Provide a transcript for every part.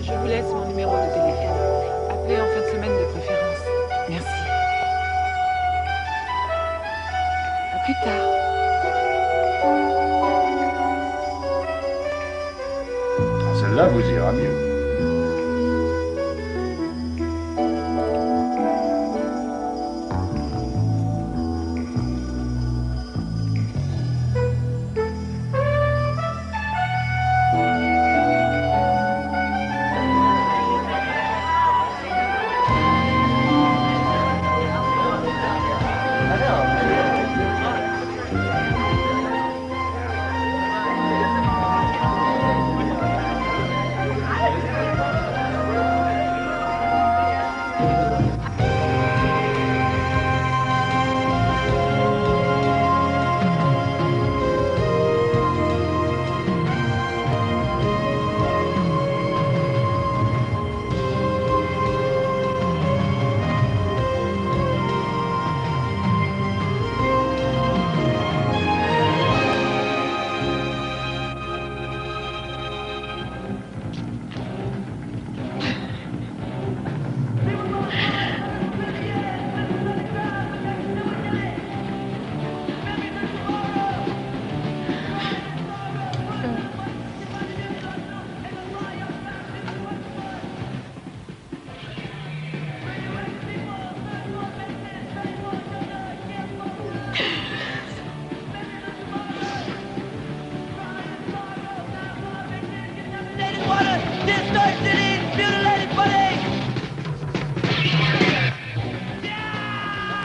Je vous laisse mon numéro de téléphone. Appelez en fin de semaine de préférence. Merci. À plus tard. Celle-là vous ira mieux.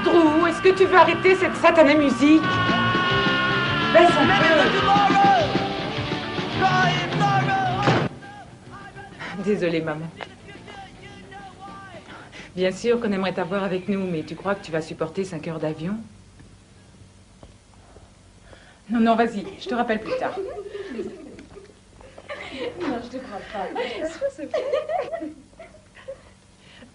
Drew, est-ce que tu veux arrêter cette satanée musique? Baisse un peu. Désolée, maman. Bien sûr qu'on aimerait t'avoir avec nous, mais tu crois que tu vas supporter 5 heures d'avion? Non, non, vas-y, je te rappelle plus tard. Non, je te crois pas.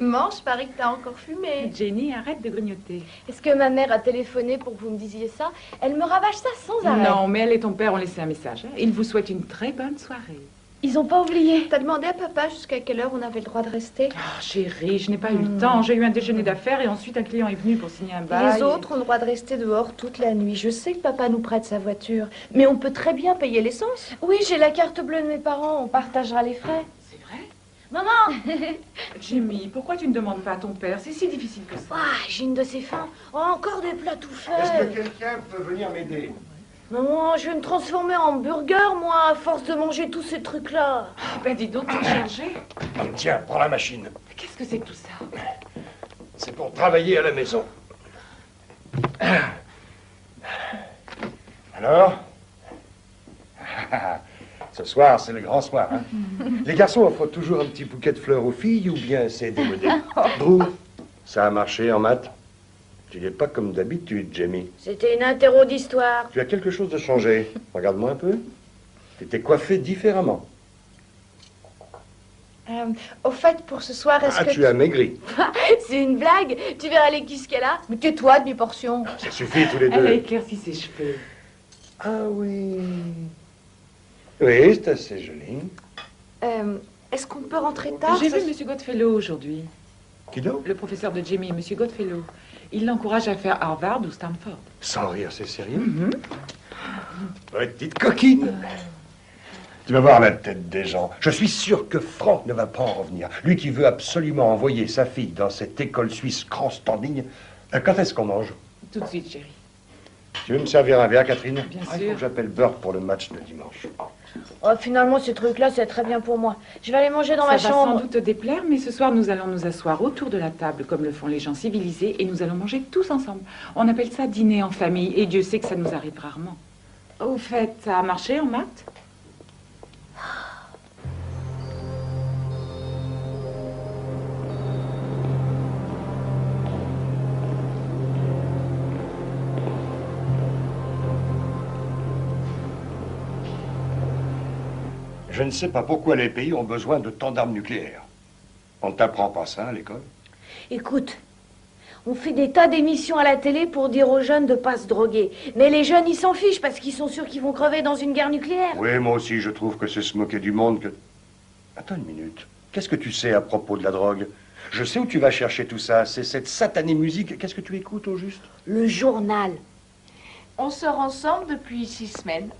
Mange, je parie que t'as encore fumé. Jenny, arrête de grignoter. Est-ce que ma mère a téléphoné pour que vous me disiez ça? Elle me rabâche ça sans arrêt. Non, mais elle et ton père ont laissé un message. Ils vous souhaitent une très bonne soirée. Ils ont pas oublié. T'as demandé à papa jusqu'à quelle heure on avait le droit de rester? Oh, chérie, je n'ai pas eu le temps. J'ai eu un déjeuner d'affaires et ensuite un client est venu pour signer un bail. Les autres ont le droit de rester dehors toute la nuit. Je sais que papa nous prête sa voiture, mais on peut très bien payer l'essence. Oui, j'ai la carte bleue de mes parents. On partagera les frais. C'est vrai? Maman! Jimmy, pourquoi tu ne demandes pas à ton père? C'est si difficile que ça. Ah, j'ai une de ces faim. Oh, encore des plats tout faits. Est-ce que quelqu'un peut venir m'aider? Maman, je vais me transformer en burger, moi, à force de manger tous ces trucs-là. Oh, ben dis donc, tu es chargé. Tiens, prends la machine. Qu'est-ce que c'est que tout ça? C'est pour travailler à la maison. Alors? Ce soir, c'est le grand soir. Hein? Les garçons offrent toujours un petit bouquet de fleurs aux filles ou bien c'est démodé? Drew, ça a marché en maths? Tu n'es pas comme d'habitude, Jamie. C'était une interro d'histoire. Tu as quelque chose de changé. Regarde-moi un peu. Tu étais coiffé différemment. Au fait, pour ce soir, est-ce que... Tu as maigri. C'est une blague. Tu verras les cuisses qu'elle a. Mais tais-toi, demi-portion. Ça suffit, tous les Elle a deux. éclairci ses cheveux. Ah oui. Oui, c'est assez joli. Est-ce qu'on peut rentrer tard? J'ai vu M. Godfellow aujourd'hui. Qui donc? Le professeur de Jimmy, M. Godfellow. Il l'encourage à faire Harvard ou Stanford. Sans rire, c'est sérieux? Petite coquine. Tu vas voir la tête des gens. Je suis sûr que Franck ne va pas en revenir. Lui qui veut absolument envoyer sa fille dans cette école suisse grand standing. Quand est-ce qu'on mange? Tout de suite, chérie. Tu veux me servir un verre, Catherine? Bien Il faut sûr. que j'appelle Burke pour le match de dimanche. Oh, finalement, ces trucs-là, c'est très bien pour moi. Je vais aller manger dans Ça ma va chambre. sans doute te déplaire, mais ce soir, nous allons nous asseoir autour de la table, comme le font les gens civilisés, et nous allons manger tous ensemble. On appelle ça dîner en famille, et Dieu sait que ça nous arrive rarement. Au fait, ça a marché en maths? Je ne sais pas pourquoi les pays ont besoin de tant d'armes nucléaires. On ne t'apprend pas ça à l'école? Écoute, on fait des tas d'émissions à la télé pour dire aux jeunes de pas se droguer. Mais les jeunes, ils s'en fichent parce qu'ils sont sûrs qu'ils vont crever dans une guerre nucléaire. Oui, moi aussi, je trouve que c'est se moquer du monde que... Attends une minute. Qu'est-ce que tu sais à propos de la drogue? Je sais où tu vas chercher tout ça. C'est cette satanée musique. Qu'est-ce que tu écoutes au juste? Le journal. On sort ensemble depuis 6 semaines.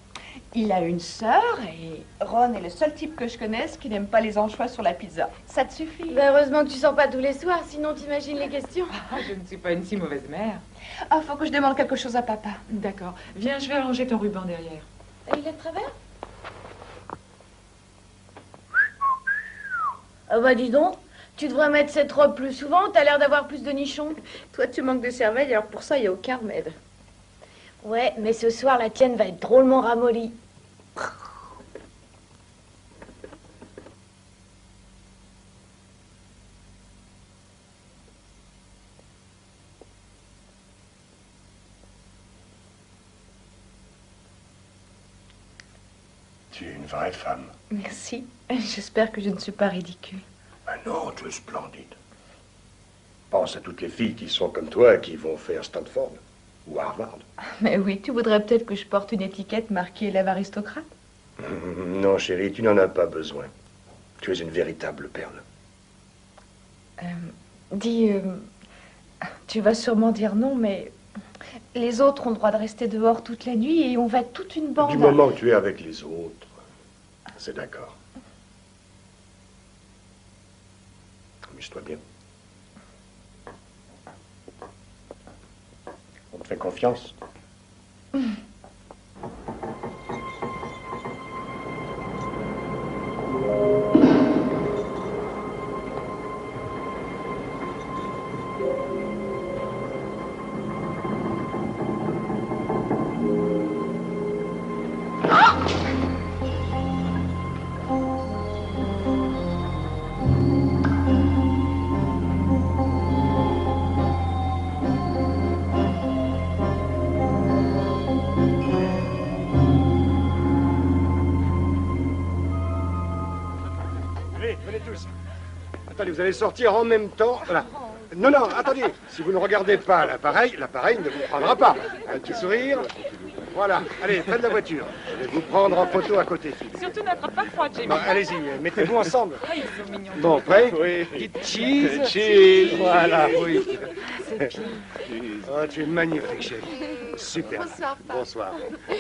Il a une sœur et Ron est le seul type que je connaisse qui n'aime pas les anchois sur la pizza. Ça te suffit? Ben, heureusement que tu sors pas tous les soirs, sinon t'imagines les questions. Ah, je ne suis pas une si mauvaise mère. Ah, faut que je demande quelque chose à papa. D'accord. Viens, je vais ranger ton ruban derrière. Et il est de travers? Ah bah dis donc, tu devrais mettre cette robe plus souvent, t'as l'air d'avoir plus de nichons. Toi, tu manques de cervelle, alors pour ça, il n'y a aucun remède. Ouais, mais ce soir, la tienne va être drôlement ramollie. Tu es une vraie femme. Merci. J'espère que je ne suis pas ridicule. Ah non, tu es splendide. Pense à toutes les filles qui sont comme toi et qui vont faire Stanford ou Harvard. Mais oui, tu voudrais peut-être que je porte une étiquette marquée élève aristocrate? Non, chérie, tu n'en as pas besoin. Tu es une véritable perle. Dis, tu vas sûrement dire non, mais les autres ont le droit de rester dehors toute la nuit et on va être toute une bande. Du moment que tu es avec les autres, c'est d'accord. Amuse-toi bien. On te fait confiance. Venez tous. Attendez, vous allez sortir en même temps. Voilà. Non, non, attendez. Si vous ne regardez pas l'appareil ne vous prendra pas. Un petit sourire. Voilà. Allez, faites la voiture. Je vais vous prendre en photo à côté. Surtout n'attrape pas froid, Jamie. Bon, allez-y, mettez-vous ensemble. Ah, ils sont mignons. Bon, prêt? Oui. Petite cheese. Cheese. Voilà, oui. Oh, tu es magnifique, chérie. Super. Bonsoir, papa. Bonsoir.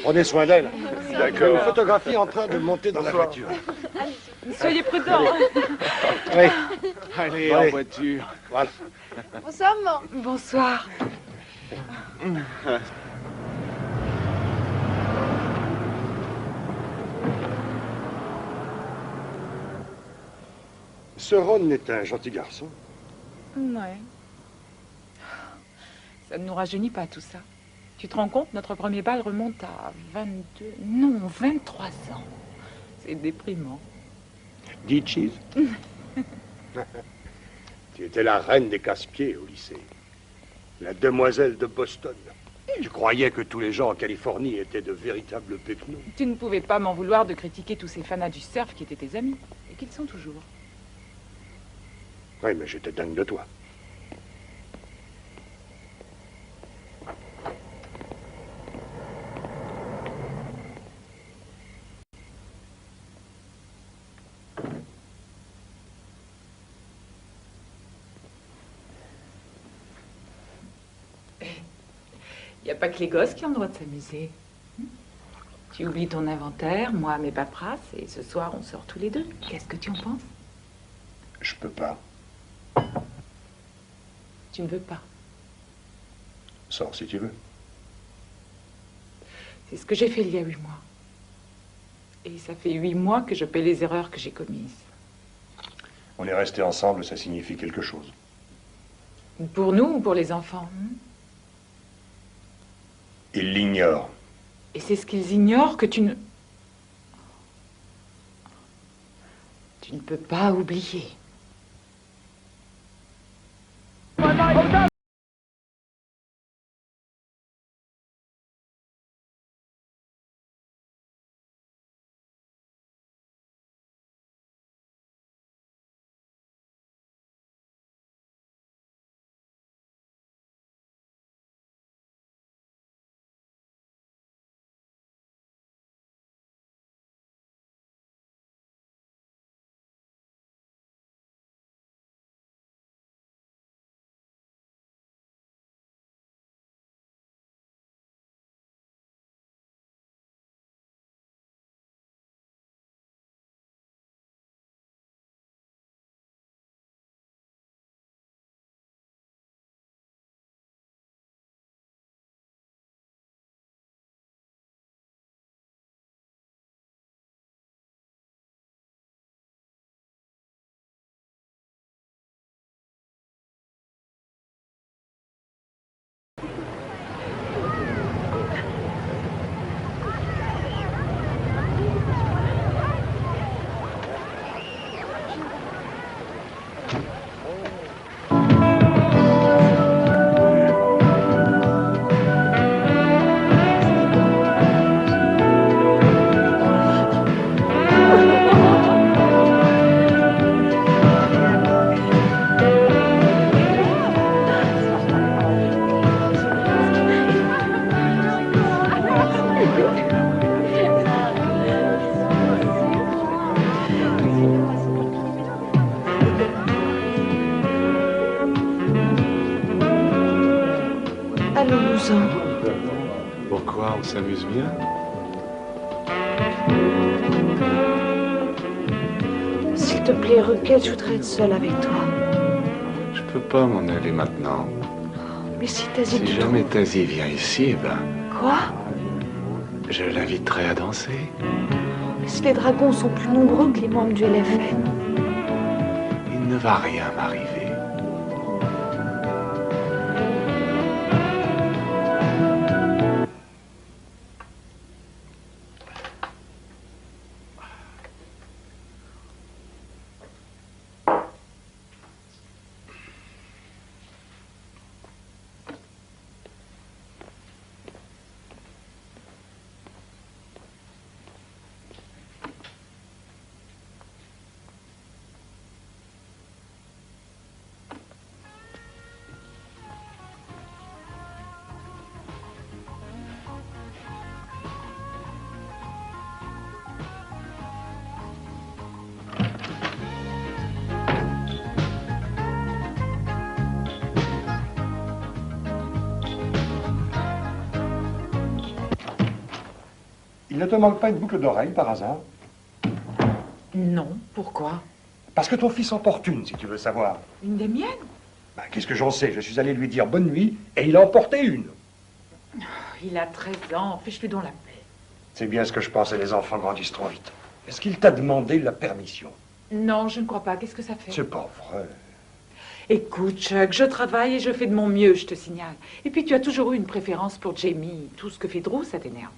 Prenez soin d'elle. D'accord. Une photographie en train de monter dans la voiture. Soyez prudents. Oui. Allez, en voiture. Voilà. Bonsoir, maman. Bonsoir. Ce Ron est un gentil garçon. Ouais. Ça ne nous rajeunit pas, tout ça. Tu te rends compte, notre premier bal remonte à 22... Non, 23 ans. C'est déprimant. Dis cheese. Tu étais la reine des casse-pieds au lycée. La demoiselle de Boston. Je croyais que tous les gens en Californie étaient de véritables péquenots. Tu ne pouvais pas m'en vouloir de critiquer tous ces fanas du surf qui étaient tes amis. Et qu'ils sont toujours. Oui, mais j'étais dingue de toi. Il n'y a pas que les gosses qui ont le droit de s'amuser. Tu oublies ton inventaire, moi mes paperasses, et ce soir on sort tous les deux. Qu'est-ce que tu en penses? Je peux pas. Tu ne veux pas. Sors si tu veux. C'est ce que j'ai fait il y a 8 mois. Et ça fait 8 mois que je paie les erreurs que j'ai commises. On est restés ensemble, ça signifie quelque chose. Pour nous ou pour les enfants? Ils l'ignorent. Et c'est ce qu'ils ignorent que tu ne... Tu ne peux pas oublier. 12 ans. Pourquoi? On s'amuse bien? S'il te plaît, Roquette, je voudrais être seule avec toi. Je peux pas m'en aller maintenant. Mais si Tasie Si te jamais trouve- Tasie vient ici, eh ben, Quoi? je l'inviterai à danser. Mais si les dragons sont plus nombreux que les membres du LFN. Il ne va rien m'arriver. Il ne te manque pas une boucle d'oreille par hasard? Non, pourquoi? Parce que ton fils emportune, si tu veux savoir. Une des miennes? Ben, qu'est-ce que j'en sais? Je suis allé lui dire bonne nuit et il a emporté une. Il a 13 ans, fiche-lui donc la paix. C'est bien ce que je pense, et les enfants grandissent trop vite. Est-ce qu'il t'a demandé la permission? Non, je ne crois pas. Qu'est-ce que ça fait? C'est pas vrai. Écoute, Chuck, je travaille et je fais de mon mieux, je te signale. Et puis tu as toujours eu une préférence pour Jamie. Tout ce que fait Drew, ça t'énerve.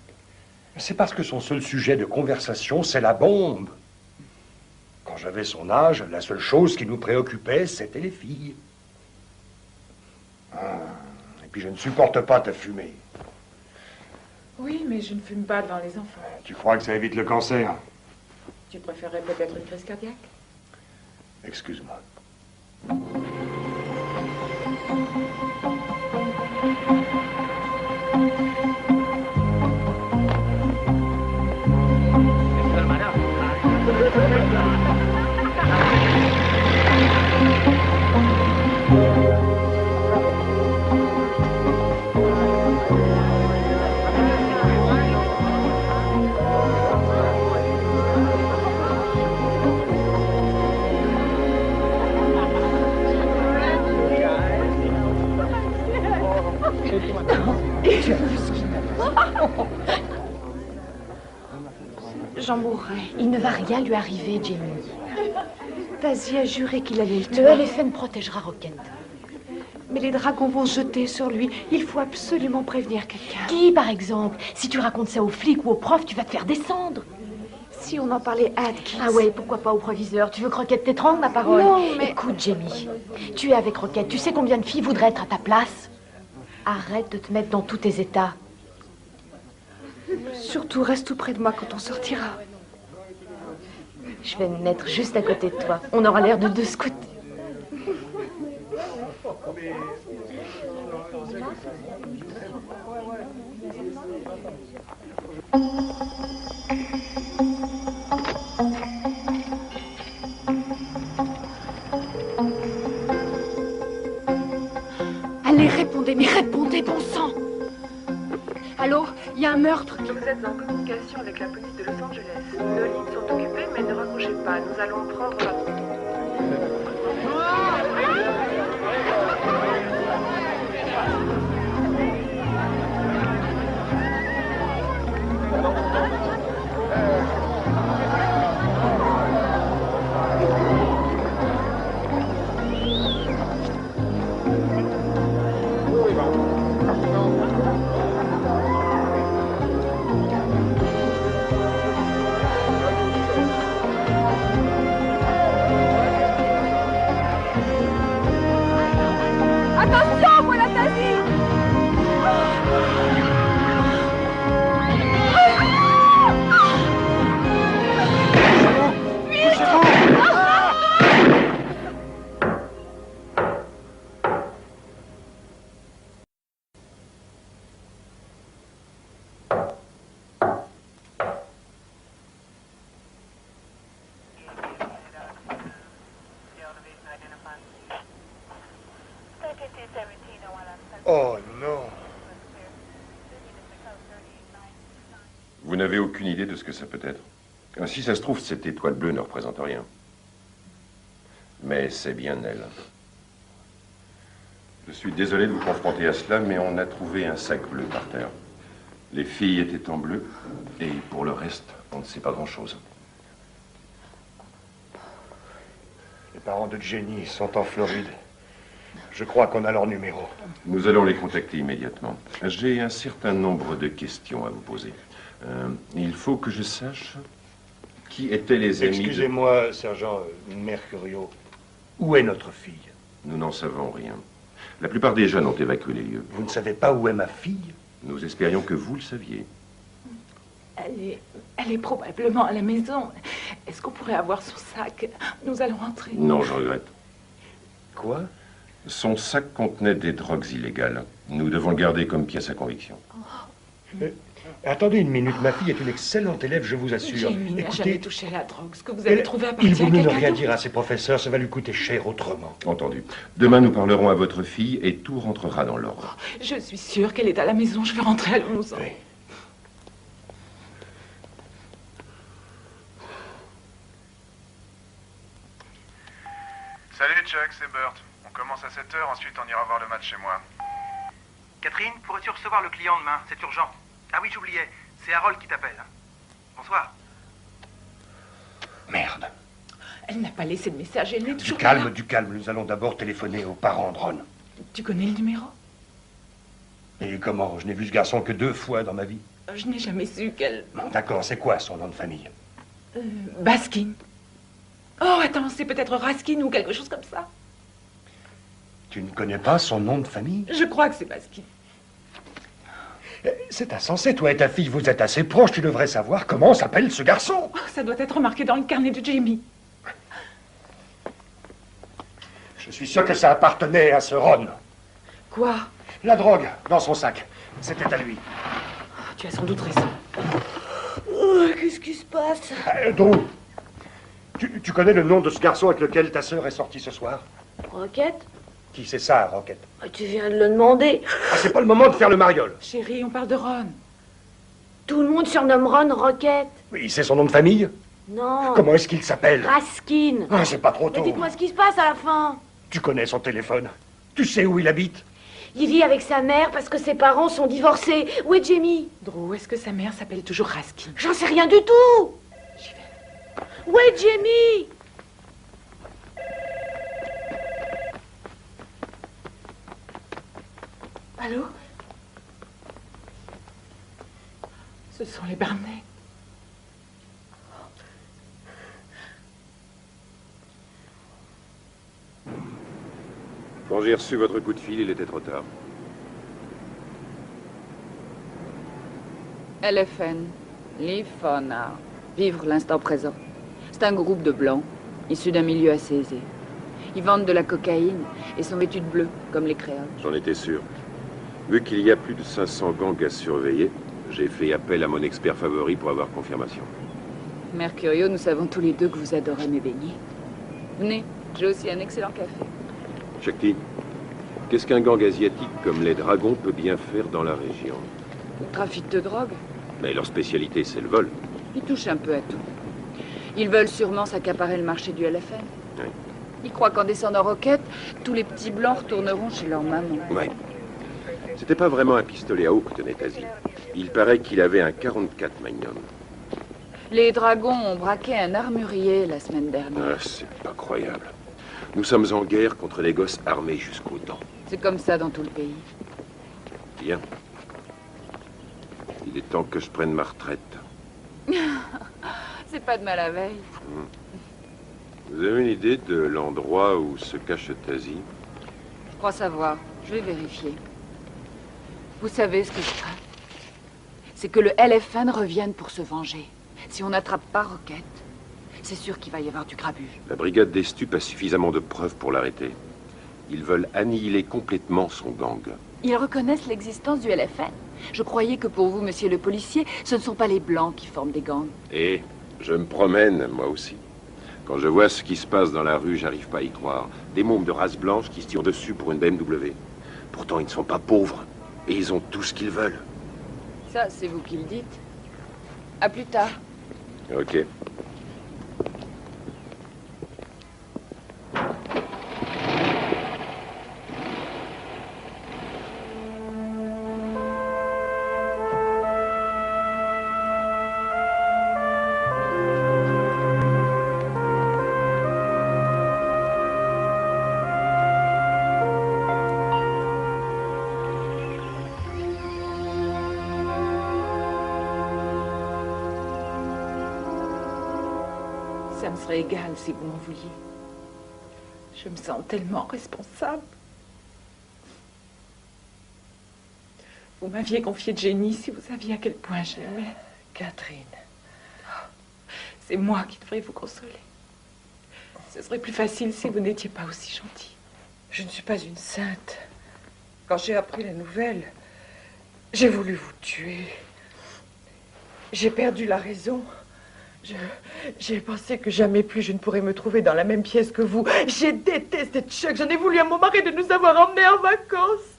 C'est parce que son seul sujet de conversation, c'est la bombe. Quand j'avais son âge, la seule chose qui nous préoccupait, c'était les filles. Ah, et puis je ne supporte pas ta fumée. Oui, mais je ne fume pas devant les enfants. Tu crois que ça évite le cancer? Tu préférerais peut-être une crise cardiaque? Excuse-moi. J'en mourrai. Il ne va rien lui arriver, Jamie. Tasie a juré qu'il allait le Le tuer. LFN protégera Rocket. Mais les dragons vont se jeter sur lui. Il faut absolument prévenir quelqu'un. Qui, par exemple? Si tu racontes ça aux flics ou aux profs, tu vas te faire descendre. Si on en parlait à Atkins. Ah ouais, pourquoi pas au proviseur? Tu veux que Rocket t'étrangle, ma parole? Non, mais- Écoute, Jamie, tu es avec Rocket. Tu sais combien de filles voudraient être à ta place? Arrête de te mettre dans tous tes états. Surtout, reste tout près de moi quand on sortira. Je vais me mettre juste à côté de toi. On aura l'air de deux scouts. Allez, répondez, mais répondez, bon sang! Allô, il y a un meurtre. Vous êtes en communication avec la police de Los Angeles. Nos lignes sont occupées, mais ne raccrochez pas. Nous allons prendre la... Attention, voilà Tasie! Oh non! Vous n'avez aucune idée de ce que ça peut être. Si ça se trouve, cette étoile bleue ne représente rien. Mais c'est bien elle. Je suis désolé de vous confronter à cela, mais on a trouvé un sac bleu par terre. Les filles étaient en bleu, et pour le reste, on ne sait pas grand-chose. Les parents de Jenny sont en Floride. Je crois qu'on a leur numéro. Nous allons les contacter immédiatement. J'ai un certain nombre de questions à vous poser. Il faut que je sache qui étaient les amis. Excusez-moi, sergent Mercurio. Où est notre fille? Nous n'en savons rien. La plupart des jeunes ont évacué les lieux. Vous ne savez pas où est ma fille? Nous espérions que vous le saviez. Elle est probablement à la maison. Est-ce qu'on pourrait avoir son sac? Nous allons entrer. Non, je regrette. Quoi? Son sac contenait des drogues illégales. Nous devons le garder comme pièce à conviction. Attendez une minute, ma fille est une excellente élève, je vous assure. Jamie n'a jamais touché à la drogue. Ce que vous avez trouvé appartient il à vaut mieux ne quelqu'un rien d'autre. dire à ses professeurs, ça va lui coûter cher autrement. Entendu. Demain, nous parlerons à votre fille et tout rentrera dans l'ordre. Je suis sûre qu'elle est à la maison. Je vais rentrer, allons-en. Oui. Salut Chuck, c'est Burt. On commence à 7h, ensuite on ira voir le match chez moi. Catherine, pourrais-tu recevoir le client demain? C'est urgent. Ah oui, j'oubliais. C'est Harold qui t'appelle. Bonsoir. Merde. Elle n'a pas laissé de message. Elle n'est toujours Du calme. Nous allons d'abord téléphoner aux parents de Ron. Tu connais le numéro? Et comment? Je n'ai vu ce garçon que 2 fois dans ma vie. Je n'ai jamais su qu'elle... D'accord, c'est quoi son nom de famille? Baskin. Oh, attends, c'est peut-être Raskin ou quelque chose comme ça. Tu ne connais pas son nom de famille? Je crois que c'est Baskin. C'est insensé, toi et ta fille, vous êtes assez proches, tu devrais savoir comment s'appelle ce garçon. Oh, ça doit être marqué dans le carnet de Jamie. Je suis sûr que ça appartenait à ce Ron. Quoi? La drogue, dans son sac. C'était à lui. Tu as sans doute raison. Oh, qu'est-ce qui se passe? Drew, tu connais le nom de ce garçon avec lequel ta sœur est sortie ce soir? Roquette? Qui c'est ça, Roquette? Tu viens de le demander. Ah, c'est pas le moment de faire le mariole. Chérie, on parle de Ron. Tout le monde surnomme Ron Roquette. Oui, c'est son nom de famille? Non. Comment est-ce qu'il s'appelle? Raskin. Ah, c'est pas trop tôt. Mais dites-moi ce qui se passe à la fin. Tu connais son téléphone? Tu sais où il habite? Il vit avec sa mère parce que ses parents sont divorcés. Où est Jamie? Drew, est-ce que sa mère s'appelle toujours Raskin? J'en sais rien du tout. J'y vais. Où est Jamie? Allô? Ce sont les Barney. Quand j'ai reçu votre coup de fil, il était trop tard. LFN, Live for Now, vivre l'instant présent. C'est un groupe de blancs, issus d'un milieu assez aisé. Ils vendent de la cocaïne et sont vêtus de bleu, comme les créoles. J'en étais sûr. Vu qu'il y a plus de 500 gangs à surveiller, j'ai fait appel à mon expert favori pour avoir confirmation. Mercurio, nous savons tous les deux que vous adorez mes beignets. Venez, j'ai aussi un excellent café. Shakti, qu'est-ce qu'un gang asiatique comme les Dragons peut bien faire dans la région? Le trafic de drogue. Mais leur spécialité, c'est le vol. Ils touchent un peu à tout. Ils veulent sûrement s'accaparer le marché du LFN. Oui. Ils croient qu'en descendant Roquette, tous les petits blancs retourneront chez leur maman. Ouais. C'était pas vraiment un pistolet à eau que tenait Tazi. Il paraît qu'il avait un 44 Magnum. Les Dragons ont braqué un armurier la semaine dernière. Ah, c'est pas croyable. Nous sommes en guerre contre les gosses armés jusqu'aux dents. C'est comme ça dans tout le pays. Bien. Il est temps que je prenne ma retraite. C'est pas de mal à veille. Vous avez une idée de l'endroit où se cache Tazi? Je crois savoir. Je vais vérifier. Vous savez ce que je crains? C'est que le LFN revienne pour se venger. Si on n'attrape pas Roquette, c'est sûr qu'il va y avoir du grabuge. La brigade des stupes a suffisamment de preuves pour l'arrêter. Ils veulent annihiler complètement son gang. Ils reconnaissent l'existence du LFN. Je croyais que pour vous, monsieur le policier, ce ne sont pas les Blancs qui forment des gangs. Et je me promène, moi aussi. Quand je vois ce qui se passe dans la rue, j'arrive pas à y croire. Des mômes de race blanche qui se tirent dessus pour une BMW. Pourtant, ils ne sont pas pauvres. Et ils ont tout ce qu'ils veulent. Ça, c'est vous qui le dites. À plus tard. Ok. Ça me serait égal si vous m'en vouliez. Je me sens tellement responsable. Vous m'aviez confié Jenny, si vous saviez à quel point je l'aimais. Catherine. C'est moi qui devrais vous consoler. Ce serait plus facile si vous n'étiez pas aussi gentil. Je ne suis pas une sainte. Quand j'ai appris la nouvelle, j'ai voulu vous tuer. J'ai perdu la raison. J'ai pensé que jamais plus je ne pourrais me trouver dans la même pièce que vous. J'ai détesté Chuck. J'en ai voulu à mon mari de nous avoir emmenés en vacances.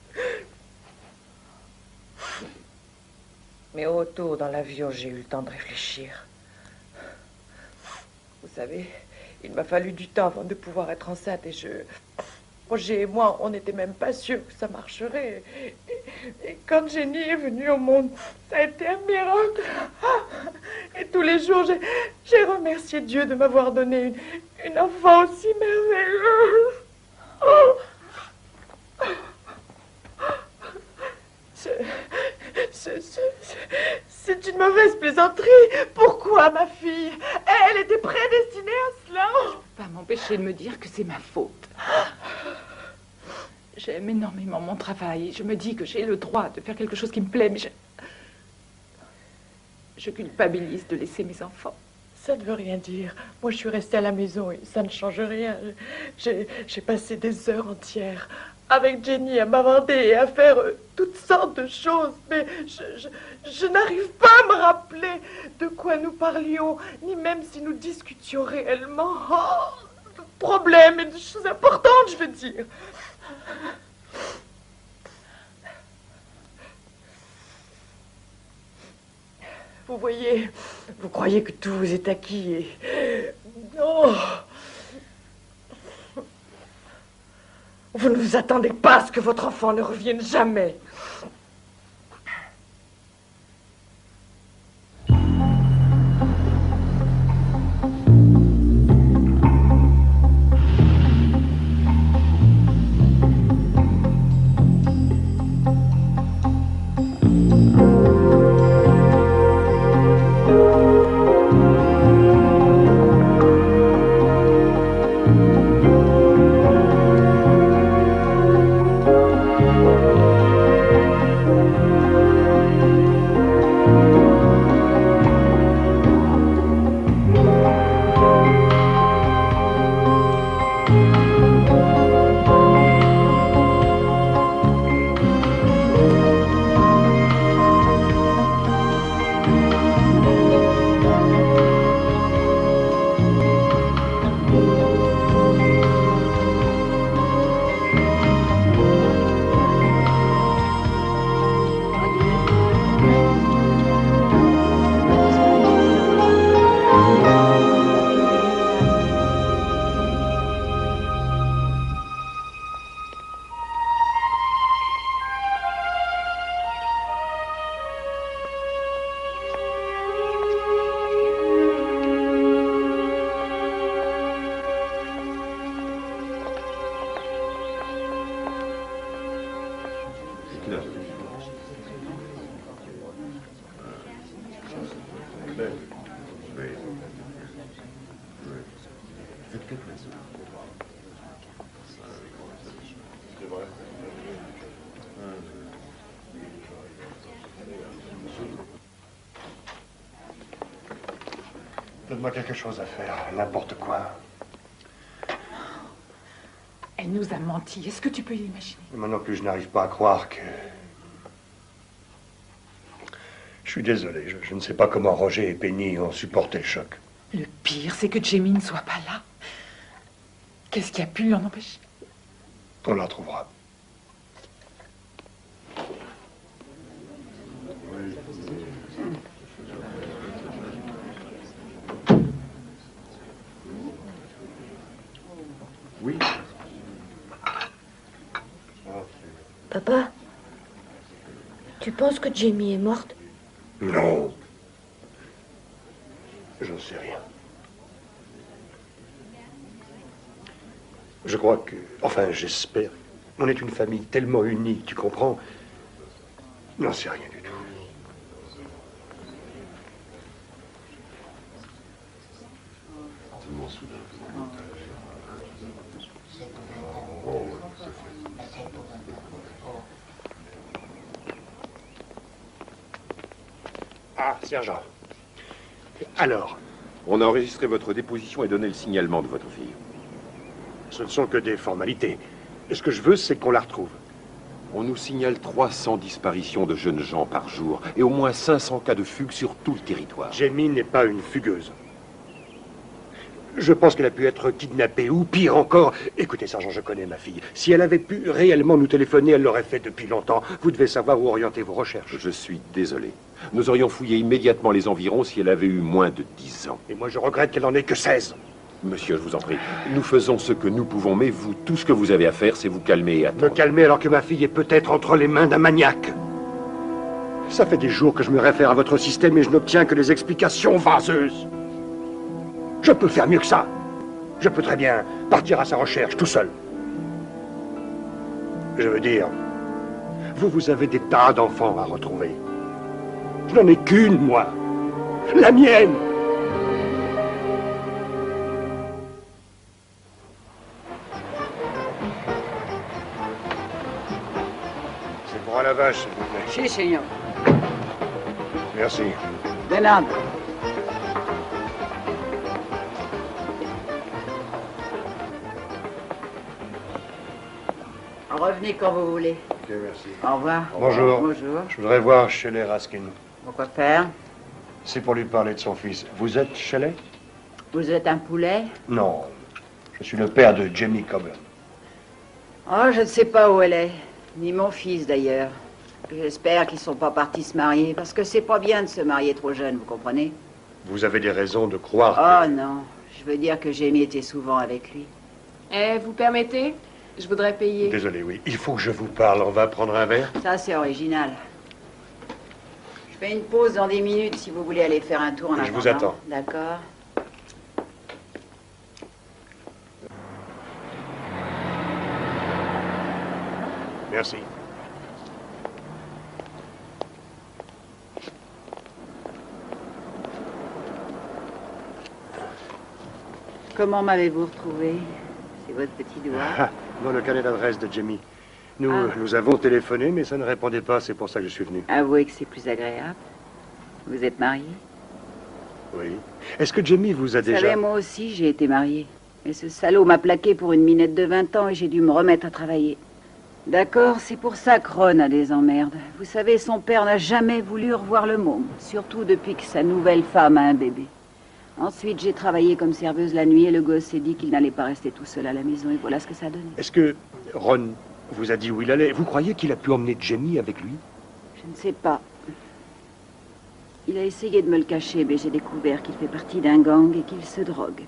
Mais au retour dans l'avion, j'ai eu le temps de réfléchir. Vous savez, il m'a fallu du temps avant de pouvoir être enceinte et Roger et moi, on n'était même pas sûrs que ça marcherait. Et quand Jenny est venue au monde, ça a été un miracle. Et tous les jours, j'ai remercié Dieu de m'avoir donné une enfant aussi merveilleuse. C'est une mauvaise plaisanterie. Pourquoi, ma fille? Elle était prédestinée à cela. Je ne peux pas m'empêcher de me dire que c'est ma faute. J'aime énormément mon travail. Je me dis que j'ai le droit de faire quelque chose qui me plaît, mais je culpabilise de laisser mes enfants. Ça ne veut rien dire. Moi, je suis restée à la maison et ça ne change rien. J'ai passé des heures entières avec Jenny à m'inventer et à faire toutes sortes de choses. Mais je n'arrive pas à me rappeler de quoi nous parlions, ni même si nous discutions réellement. Oh, de problèmes et de choses importantes, je veux dire. Vous voyez, vous croyez que tout vous est acquis et... Oh. Vous ne vous attendez pas à ce que votre enfant ne revienne jamais. Donne-moi quelque chose à faire, n'importe quoi. Elle nous a menti. Est-ce que tu peux l'imaginer? Moi non plus, je n'arrive pas à croire que... Je suis désolé, je ne sais pas comment Roger et Penny ont supporté le choc. Le pire, c'est que Jamie ne soit pas là. Qu'est-ce qui a pu l'en empêcher? On la trouvera. Papa, tu penses que Jamie est morte? Non. J'en sais rien. Je crois que... Enfin, j'espère. On est une famille tellement unie, tu comprends? J'en sais rien du tout. Ah, sergent. Alors? On a enregistré votre déposition et donné le signalement de votre fille. Ce ne sont que des formalités. Ce que je veux, c'est qu'on la retrouve. On nous signale 300 disparitions de jeunes gens par jour et au moins 500 cas de fugue sur tout le territoire. Jamie n'est pas une fugueuse. Je pense qu'elle a pu être kidnappée, ou pire encore... Écoutez, sergent, je connais ma fille. Si elle avait pu réellement nous téléphoner, elle l'aurait fait depuis longtemps. Vous devez savoir où orienter vos recherches. Je suis désolé. Nous aurions fouillé immédiatement les environs si elle avait eu moins de 10 ans. Et moi, je regrette qu'elle n'en ait que 16. Monsieur, je vous en prie, nous faisons ce que nous pouvons, mais vous, tout ce que vous avez à faire, c'est vous calmer et attendre. Me calmer alors que ma fille est peut-être entre les mains d'un maniaque. Ça fait des jours que je me réfère à votre système et je n'obtiens que des explications vaseuses. Je peux faire mieux que ça. Je peux très bien partir à sa recherche, tout seul. Je veux dire, vous avez des tas d'enfants à retrouver. Je n'en ai qu'une, moi. La mienne. C'est pour un lavage, s'il vous plaît. Si, signor. Merci. De nada. Revenez quand vous voulez. Ok, merci. Au revoir. Bonjour. Bonjour. Je voudrais voir Shelley Raskin. Pourquoi faire? C'est pour lui parler de son fils. Vous êtes Shelley? Vous êtes un poulet? Non. Je suis le père de Jamie Coburn. Oh, je ne sais pas où elle est. Ni mon fils, d'ailleurs. J'espère qu'ils ne sont pas partis se marier, parce que c'est pas bien de se marier trop jeune, vous comprenez? Vous avez des raisons de croire Oh non. Je veux dire que Jamie était souvent avec lui. Eh, vous permettez? Je voudrais payer. Désolé, oui. Il faut que je vous parle. On va prendre un verre? Ça, c'est original. Je fais une pause dans 10 minutes si vous voulez aller faire un tour en attendant. Je vous attends. D'accord. Merci. Comment m'avez-vous retrouvé? C'est votre petit doigt? Dans le carnet d'adresse de Jamie. Nous avons téléphoné, mais ça ne répondait pas. C'est pour ça que je suis venu. Avouez que c'est plus agréable. Vous êtes marié? Oui. Est-ce que Jamie vous a Vous déjà... savez, moi aussi, j'ai été mariée. Mais ce salaud m'a plaqué pour une minette de 20 ans et j'ai dû me remettre à travailler. D'accord, c'est pour ça que Ron a des emmerdes. Vous savez, son père n'a jamais voulu revoir le môme. Surtout depuis que sa nouvelle femme a un bébé. Ensuite, j'ai travaillé comme serveuse la nuit et le gosse s'est dit qu'il n'allait pas rester tout seul à la maison et voilà ce que ça a donné. Est-ce que Ron vous a dit où il allait? Vous croyez qu'il a pu emmener Jamie avec lui? Je ne sais pas. Il a essayé de me le cacher, mais j'ai découvert qu'il fait partie d'un gang et qu'il se drogue.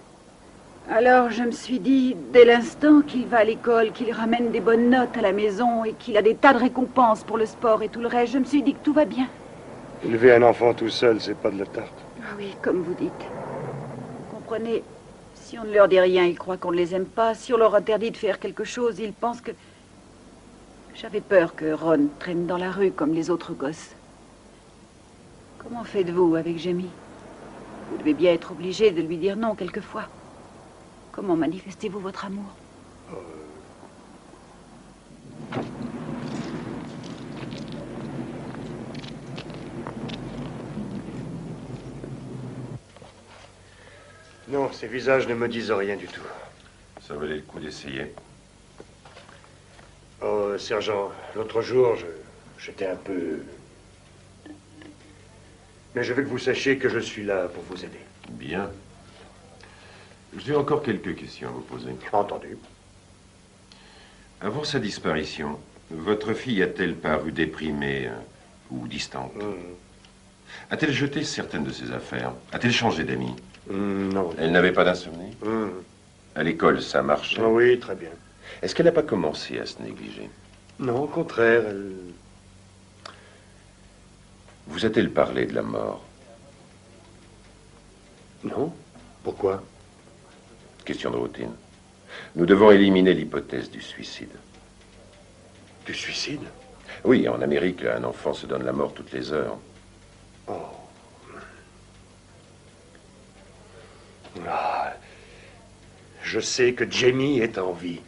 Alors je me suis dit, dès l'instant qu'il va à l'école, qu'il ramène des bonnes notes à la maison et qu'il a des tas de récompenses pour le sport et tout le reste, je me suis dit que tout va bien. Élever un enfant tout seul, c'est pas de la tarte. Ah oui, comme vous dites. Vous comprenez, si on ne leur dit rien, ils croient qu'on ne les aime pas. Si on leur interdit de faire quelque chose, ils pensent que... J'avais peur que Ron traîne dans la rue comme les autres gosses. Comment faites-vous avec Jamie? Vous devez bien être obligé de lui dire non quelquefois. Comment manifestez-vous votre amour? Non, ces visages ne me disent rien du tout. Ça valait le coup d'essayer. Oh, sergent, l'autre jour, j'étais un peu... Mais je veux que vous sachiez que je suis là pour vous aider. Bien. J'ai encore quelques questions à vous poser. Entendu. Avant sa disparition, votre fille a-t-elle paru déprimée ou distante? A-t-elle jeté certaines de ses affaires? A-t-elle changé d'amis? Non. Elle n'avait pas d'insomnie? À l'école, ça marchait? Oui, très bien. Est-ce qu'elle n'a pas commencé à se négliger? Non, au contraire, elle... Vous a-t-elle parlé de la mort? Non. Pourquoi? Question de routine. Nous devons éliminer l'hypothèse du suicide. Du suicide? Oui, en Amérique, un enfant se donne la mort toutes les heures. Oh. Ah. Je sais que Jamie est en vie.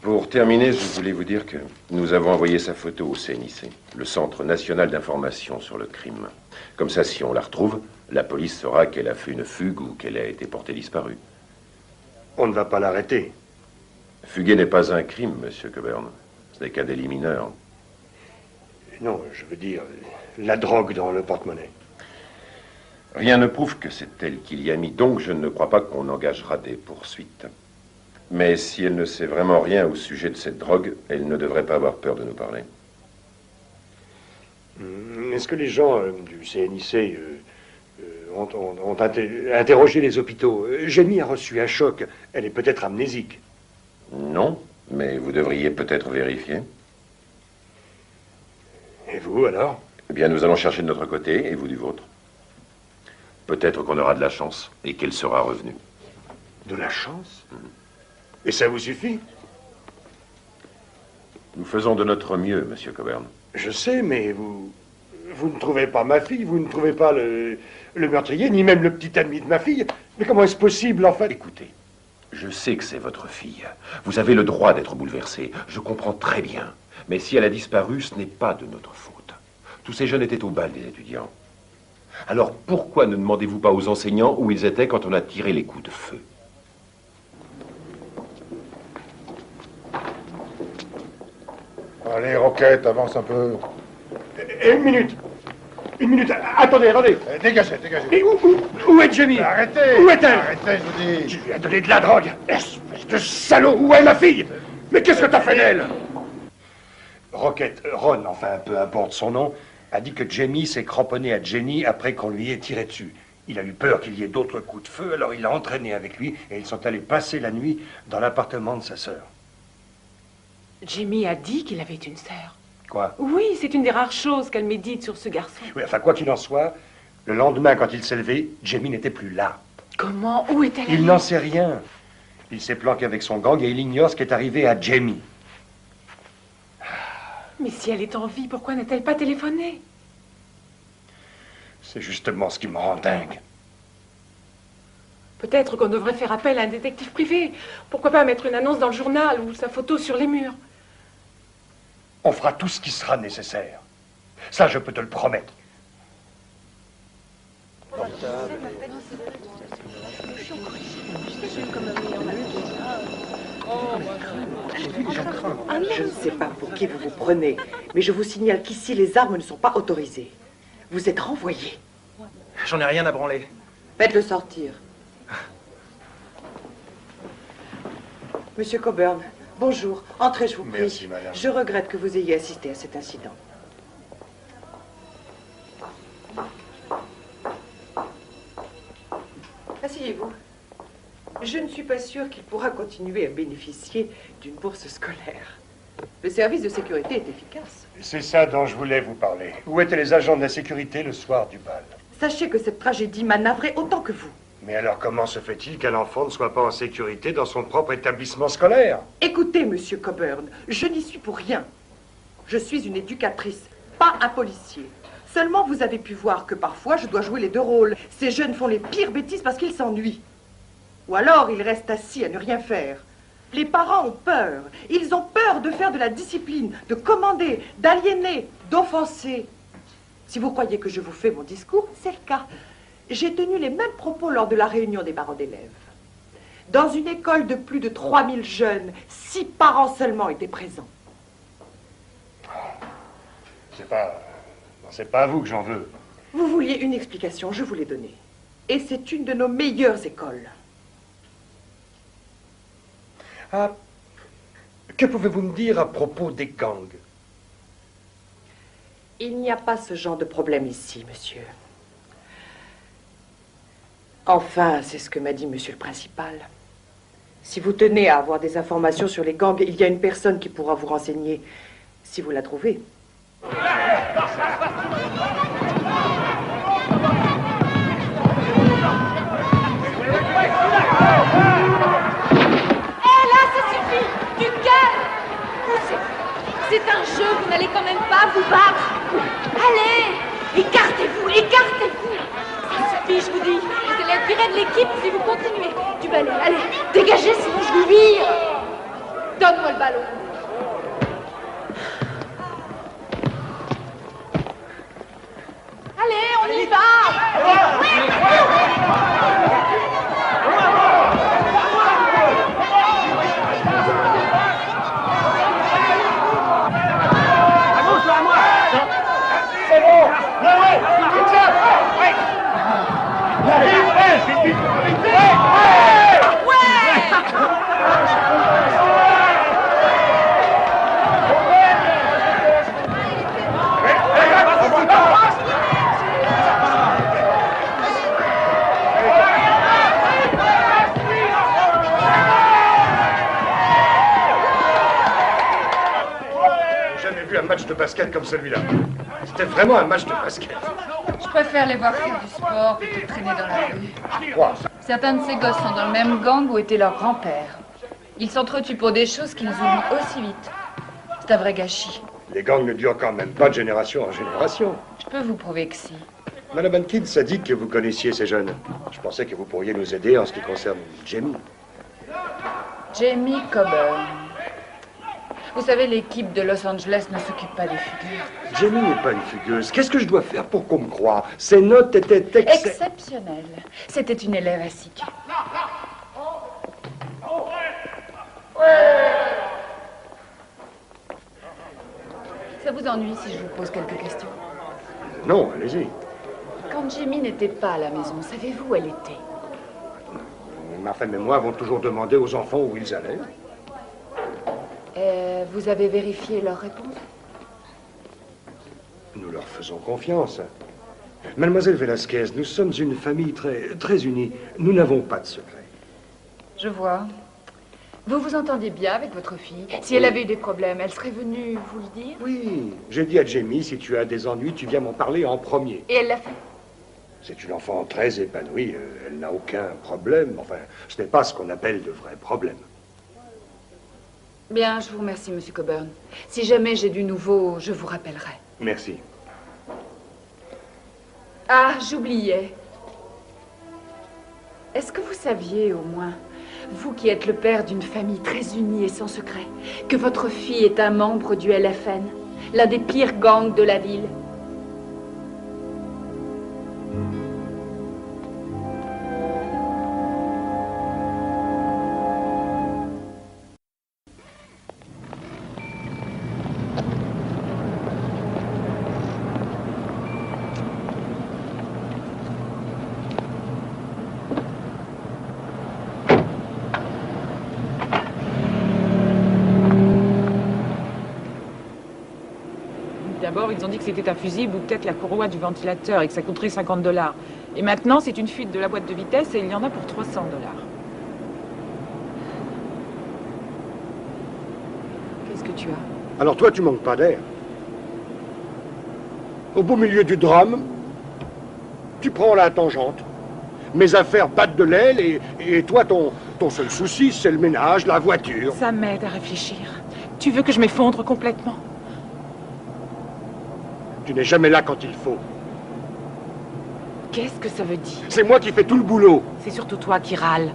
Pour terminer, je voulais vous dire que nous avons envoyé sa photo au CNIC, le Centre national d'information sur le crime. Comme ça, si on la retrouve, la police saura qu'elle a fait une fugue ou qu'elle a été portée disparue. On ne va pas l'arrêter. Fuguer n'est pas un crime, monsieur Coburn. Ce n'est qu'un délit mineur. Non, je veux dire, la drogue dans le porte-monnaie. Rien ne prouve que c'est elle qui l'y a mis, donc je ne crois pas qu'on engagera des poursuites. Mais si elle ne sait vraiment rien au sujet de cette drogue, elle ne devrait pas avoir peur de nous parler. Est-ce que les gens du CNIC ont interrogé les hôpitaux? Jamie a reçu un choc. Elle est peut-être amnésique. Non, mais vous devriez peut-être vérifier. Et vous, alors? Eh bien, nous allons chercher de notre côté, et vous du vôtre. Peut-être qu'on aura de la chance, et qu'elle sera revenue. De la chance? Et ça vous suffit? Nous faisons de notre mieux, monsieur Coburn. Je sais, mais vous ne trouvez pas ma fille, vous ne trouvez pas le meurtrier, ni même le petit ami de ma fille. Mais comment est-ce possible, en fait? Écoutez, je sais que c'est votre fille. Vous avez le droit d'être bouleversé. Je comprends très bien. Mais si elle a disparu, ce n'est pas de notre faute. Tous ces jeunes étaient au bal des étudiants. Alors pourquoi ne demandez-vous pas aux enseignants où ils étaient quand on a tiré les coups de feu? Allez, Roquette, avance un peu. Une minute. Une minute. Attendez. Dégagez. Mais où est Jamie? Arrêtez. Où est-elle? Arrêtez, je vous dis. Tu lui as donné de la drogue. Espèce de salaud. Où est ma fille? Mais qu'est-ce que t'as fait d'elle? Roquette, Ron, enfin peu importe son nom, a dit que Jamie s'est cramponné à Jenny après qu'on lui ait tiré dessus. Il a eu peur qu'il y ait d'autres coups de feu, alors il l'a entraîné avec lui et ils sont allés passer la nuit dans l'appartement de sa sœur. Jamie a dit qu'il avait une sœur. Quoi? Oui, c'est une des rares choses qu'elle médite sur ce garçon. Oui, enfin, quoi qu'il en soit, le lendemain, quand il s'est levé, Jamie n'était plus là. Comment? Où est-elle? Il n'en sait rien. Il s'est planqué avec son gang et il ignore ce qui est arrivé à Jamie. Mais si elle est en vie, pourquoi n'a-t-elle pas téléphoné? C'est justement ce qui me rend dingue. Peut-être qu'on devrait faire appel à un détective privé. Pourquoi pas mettre une annonce dans le journal ou sa photo sur les murs? On fera tout ce qui sera nécessaire. Ça, je peux te le promettre. Je ne sais pas pour qui vous vous prenez, mais je vous signale qu'ici, les armes ne sont pas autorisées. Vous êtes renvoyé. J'en ai rien à branler. Faites-le sortir. Monsieur Coburn, bonjour. Entrez, je vous prie. Merci, madame. Je regrette que vous ayez assisté à cet incident. Asseyez-vous. Je ne suis pas sûre qu'il pourra continuer à bénéficier d'une bourse scolaire. Le service de sécurité est efficace. C'est ça dont je voulais vous parler. Où étaient les agents de la sécurité le soir du bal? Sachez que cette tragédie m'a navré autant que vous. Mais alors comment se fait-il qu'un enfant ne soit pas en sécurité dans son propre établissement scolaire? Écoutez, monsieur Coburn, je n'y suis pour rien. Je suis une éducatrice, pas un policier. Seulement, vous avez pu voir que parfois, je dois jouer les deux rôles. Ces jeunes font les pires bêtises parce qu'ils s'ennuient. Ou alors, ils restent assis à ne rien faire. Les parents ont peur. Ils ont peur de faire de la discipline, de commander, d'aliéner, d'offenser. Si vous croyez que je vous fais mon discours, c'est le cas. J'ai tenu les mêmes propos lors de la réunion des parents d'élèves. Dans une école de plus de 3000 jeunes, 6 parents seulement étaient présents. C'est pas à vous que j'en veux. Vous vouliez une explication, je vous l'ai donnée. Et c'est une de nos meilleures écoles. Ah, que pouvez-vous me dire à propos des gangs? Il n'y a pas ce genre de problème ici, monsieur. Enfin, c'est ce que m'a dit monsieur le principal. Si vous tenez à avoir des informations sur les gangs, il y a une personne qui pourra vous renseigner, si vous la trouvez. C'est un jeu, vous n'allez quand même pas vous battre. Allez, écartez-vous, écartez-vous. Ça suffit, je vous dis. Vous allez être viré de l'équipe si vous continuez. Du balai, allez, dégagez sinon je vous vire. Donne-moi le ballon. Allez, on y va. Un match de basket comme celui-là. C'était vraiment un match de basket. Je préfère les voir faire du sport plutôt que traîner dans la rue. Certains de ces gosses sont dans le même gang où était leur grand-père. Ils s'entretuent pour des choses qu'ils oublient aussi vite. C'est un vrai gâchis. Les gangs ne durent quand même pas de génération en génération. Je peux vous prouver que si. Madame Hankins a dit que vous connaissiez ces jeunes. Je pensais que vous pourriez nous aider en ce qui concerne Jamie. Jamie Coburn. Vous savez, l'équipe de Los Angeles ne s'occupe pas des figures. Jamie n'est pas une fugueuse. Qu'est-ce que je dois faire pour qu'on me croie? Ses notes étaient exceptionnelles. C'était une élève assidue. Ça vous ennuie si je vous pose quelques questions? Non, allez-y. Quand Jamie n'était pas à la maison, savez-vous où elle était? Ma femme et moi avons toujours demandé aux enfants où ils allaient. Vous avez vérifié leur réponse? Nous leur faisons confiance. Mademoiselle Velasquez, nous sommes une famille très unie. Nous n'avons pas de secret. Je vois. Vous vous entendiez bien avec votre fille? Si elle avait eu des problèmes, elle serait venue vous le dire? Oui, j'ai dit à Jamie, si tu as des ennuis, tu viens m'en parler en premier. Et elle l'a fait? C'est une enfant très épanouie. Elle n'a aucun problème. Enfin, ce n'est pas ce qu'on appelle de vrais problèmes. Bien, je vous remercie, Monsieur Coburn. Si jamais j'ai du nouveau, je vous rappellerai. Merci. Ah, j'oubliais. Est-ce que vous saviez, au moins, vous qui êtes le père d'une famille très unie et sans secret, que votre fille est un membre du LFN, l'un des pires gangs de la ville? D'abord, ils ont dit que c'était un fusible ou peut-être la courroie du ventilateur et que ça coûterait 50 $. Et maintenant, c'est une fuite de la boîte de vitesse et il y en a pour 300 $. Qu'est-ce que tu as? Alors toi, tu manques pas d'air. Au beau milieu du drame, tu prends la tangente. Mes affaires battent de l'aile et toi, ton seul souci, c'est le ménage, la voiture. Ça m'aide à réfléchir. Tu veux que je m'effondre complètement? Tu n'es jamais là quand il faut. Qu'est-ce que ça veut dire? C'est moi qui fais tout le boulot. C'est surtout toi qui râles.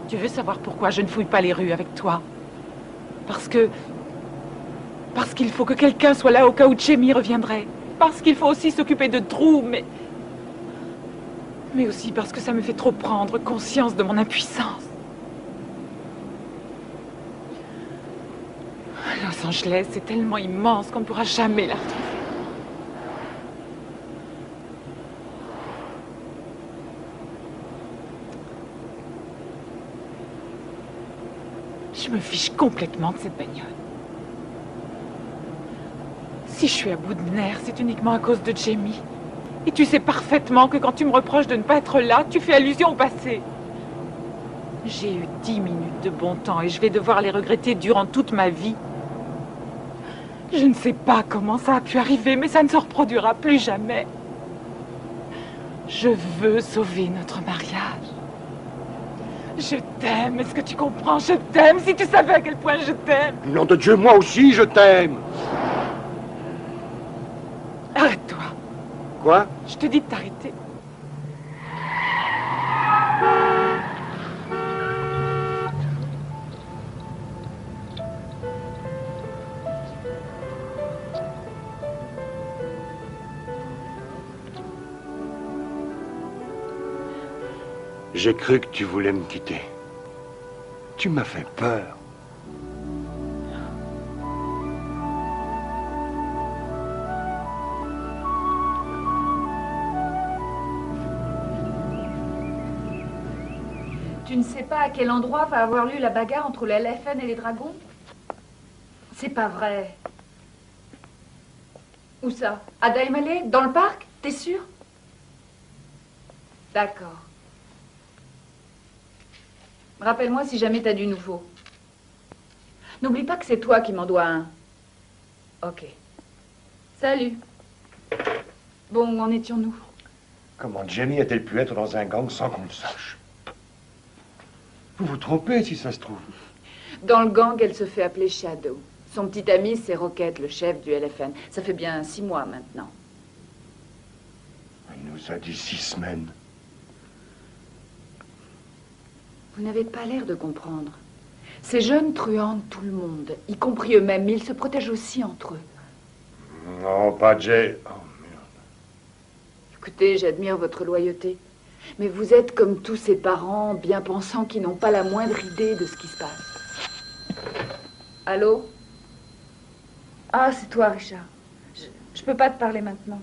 Tu veux savoir pourquoi je ne fouille pas les rues avec toi? Parce qu'il faut que quelqu'un soit là au cas où Jamie reviendrait. Parce qu'il faut aussi s'occuper de Drew, mais aussi parce que ça me fait trop prendre conscience de mon impuissance. Los Angeles, c'est tellement immense qu'on ne pourra jamais la retrouver. Je me fiche complètement de cette bagnole. Si je suis à bout de nerfs, c'est uniquement à cause de Jamie. Et tu sais parfaitement que quand tu me reproches de ne pas être là, tu fais allusion au passé. J'ai eu 10 minutes de bon temps et je vais devoir les regretter durant toute ma vie. Je ne sais pas comment ça a pu arriver, mais ça ne se reproduira plus jamais. Je veux sauver notre mariage. Je t'aime, est-ce que tu comprends? Je t'aime, si tu savais à quel point je t'aime. Nom de Dieu, moi aussi, je t'aime. Arrête-toi. Quoi? Je te dis de t'arrêter. J'ai cru que tu voulais me quitter. Tu m'as fait peur. Tu ne sais pas à quel endroit va avoir lieu la bagarre entre le LFN et les dragons? C'est pas vrai. Où ça? À Daimale? Dans le parc? T'es sûr? D'accord. Rappelle-moi si jamais t'as du nouveau. N'oublie pas que c'est toi qui m'en dois un. Ok. Salut. Bon, où en étions-nous? Comment Jamie a-t-elle pu être dans un gang sans qu'on le sache? Vous vous trompez, si ça se trouve. Dans le gang, elle se fait appeler Shadow. Son petit ami, c'est Rocket, le chef du LFN. Ça fait bien 6 mois maintenant. Il nous a dit 6 semaines. Vous n'avez pas l'air de comprendre. Ces jeunes truandent tout le monde, y compris eux-mêmes, mais ils se protègent aussi entre eux. Non, pas Jay. Oh, Écoutez, j'admire votre loyauté. Mais vous êtes comme tous ces parents bien pensants qui n'ont pas la moindre idée de ce qui se passe. Allô? Ah, c'est toi, Richard. Je peux pas te parler maintenant.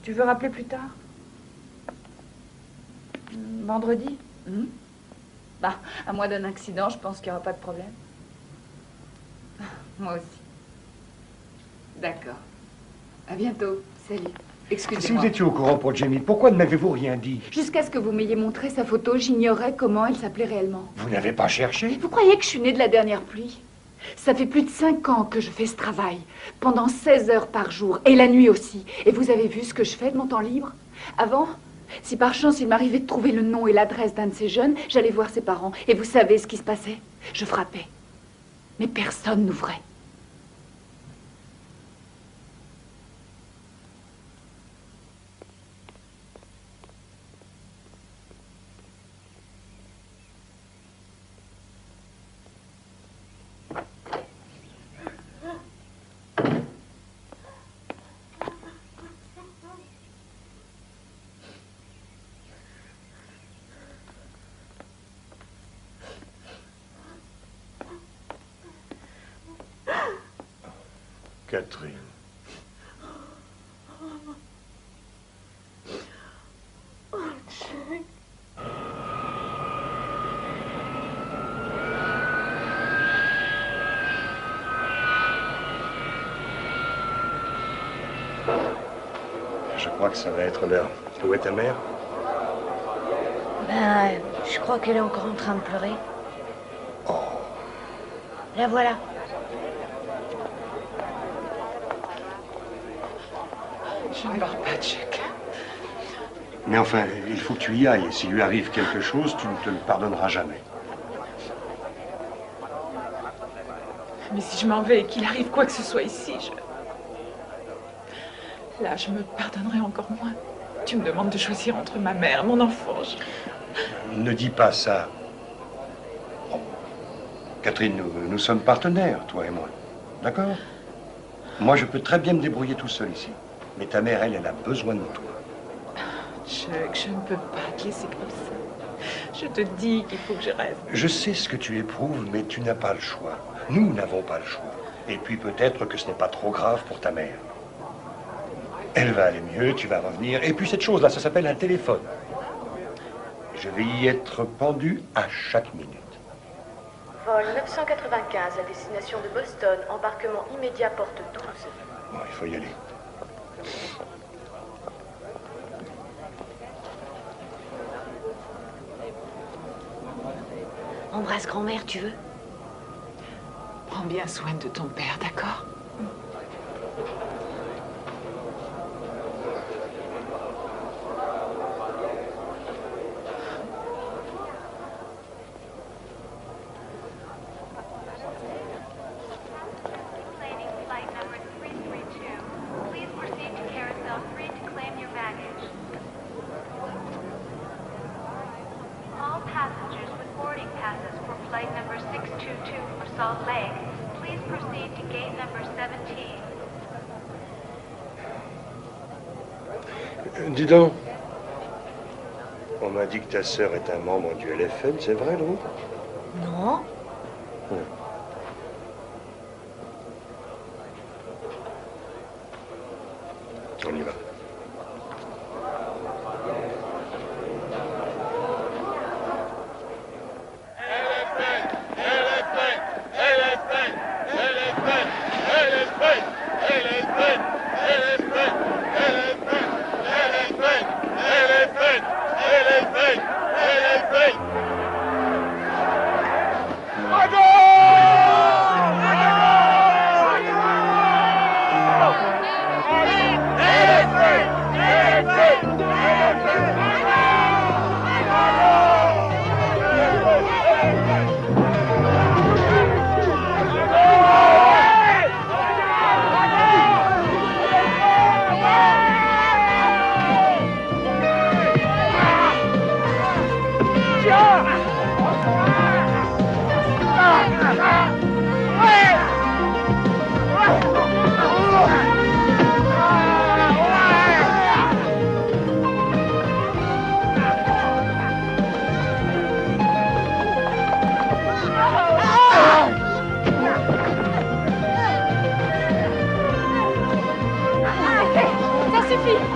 Tu veux rappeler plus tard? Vendredi? Bah, à moins d'un accident, je pense qu'il n'y aura pas de problème. Moi aussi. D'accord. À bientôt. Salut. Excusez-moi. Si vous étiez au courant pour Jamie, pourquoi ne m'avez-vous rien dit? Jusqu'à ce que vous m'ayez montré sa photo, j'ignorais comment elle s'appelait réellement. Vous n'avez pas cherché? Vous croyez que je suis née de la dernière pluie? Ça fait plus de 5 ans que je fais ce travail, pendant 16 heures par jour, et la nuit aussi. Et vous avez vu ce que je fais de mon temps libre? Avant, si par chance il m'arrivait de trouver le nom et l'adresse d'un de ces jeunes, j'allais voir ses parents. Et vous savez ce qui se passait? Je frappais. Mais personne n'ouvrait. Catherine. Je crois que ça va être l'heure. Où est ta mère? Ben, je crois qu'elle est encore en train de pleurer. Oh. La voilà. Je ne dors pas, Jack. Mais enfin, il faut que tu y ailles. S'il lui arrive quelque chose, tu ne te le pardonneras jamais. Mais si je m'en vais et qu'il arrive quoi que ce soit ici, là, je me pardonnerai encore moins. Tu me demandes de choisir entre ma mère et mon enfant. Ne dis pas ça. Oh. Catherine, nous sommes partenaires, toi et moi. D'accord? Moi, je peux très bien me débrouiller tout seul ici. Mais ta mère, elle a besoin de toi. Chuck, je ne peux pas te laisser comme ça. Je te dis qu'il faut que je reste. Je sais ce que tu éprouves, mais tu n'as pas le choix. Nous n'avons pas le choix. Et puis peut-être que ce n'est pas trop grave pour ta mère. Elle va aller mieux, tu vas revenir. Et puis cette chose-là, ça s'appelle un téléphone. Je vais y être pendu à chaque minute. Vol 995 à destination de Boston, embarquement immédiat porte 12. Bon, il faut y aller. embrasse grand-mère, tu veux? Prends bien soin de ton père, d'accord? Dis donc, on m'a dit que ta sœur est un membre du LFN, c'est vrai, non? Non. On y va.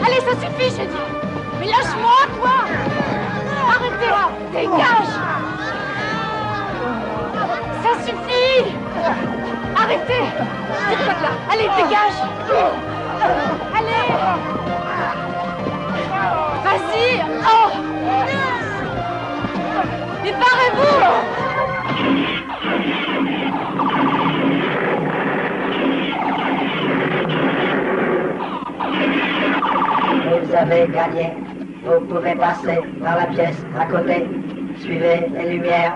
Allez, ça suffit, j'ai dit. Mais lâche-moi, toi. Arrêtez. Dégage. Ça suffit. Arrêtez. Tire-toi de là. Allez, dégage. Allez. Vas-y. Oh. Mais barrez-vous. Vous avez gagné. Vous pouvez passer dans la pièce à côté. Suivez les lumières.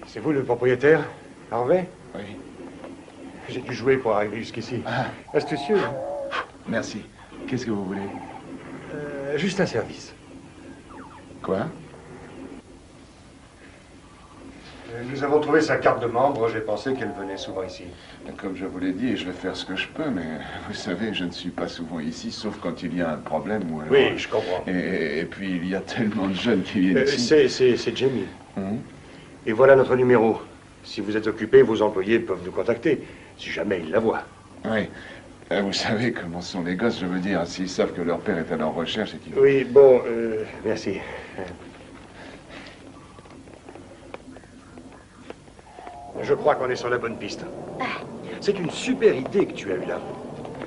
C'est vous le propriétaire, Harvey? Oui. J'ai dû jouer pour arriver jusqu'ici. Astucieux. Hein? Merci. Qu'est-ce que vous voulez? Juste un service. Quoi? Nous avons trouvé sa carte de membre. J'ai pensé qu'elle venait souvent ici. Comme je vous l'ai dit, je vais faire ce que je peux, mais vous savez, je ne suis pas souvent ici, sauf quand il y a un problème ou alors... Oui, je comprends. Et puis, il y a tellement de jeunes qui viennent ici. C'est Jamie. Et voilà notre numéro. Si vous êtes occupé, vos employés peuvent nous contacter, si jamais ils la voient. Oui. Vous savez comment sont les gosses, je veux dire, s'ils savent que leur père est à leur recherche et qu'ils... Oui, bon, merci. Je crois qu'on est sur la bonne piste. C'est une super idée que tu as eue là.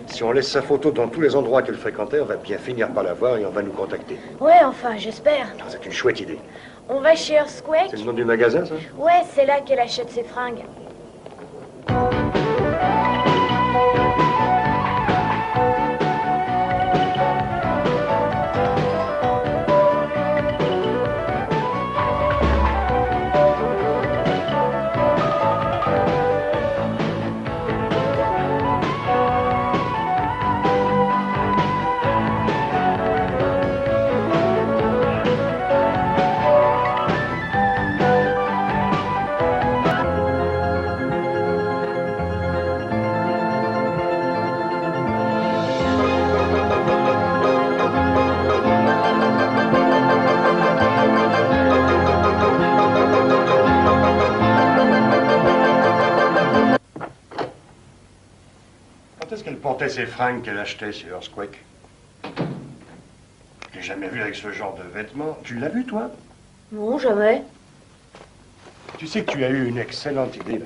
Si on laisse sa photo dans tous les endroits qu'elle fréquentait, on va bien finir par la voir et on va nous contacter. Ouais, enfin, j'espère. C'est une chouette idée. On va chez Earthquake. C'est le nom du magasin, ça? Ouais, c'est là qu'elle achète ses fringues. Portait ses fringues qu'elle achetait chez Earthquake. Je l'ai jamais vu avec ce genre de vêtements. Tu l'as vu, toi? Non, jamais. Tu sais que tu as eu une excellente idée, là.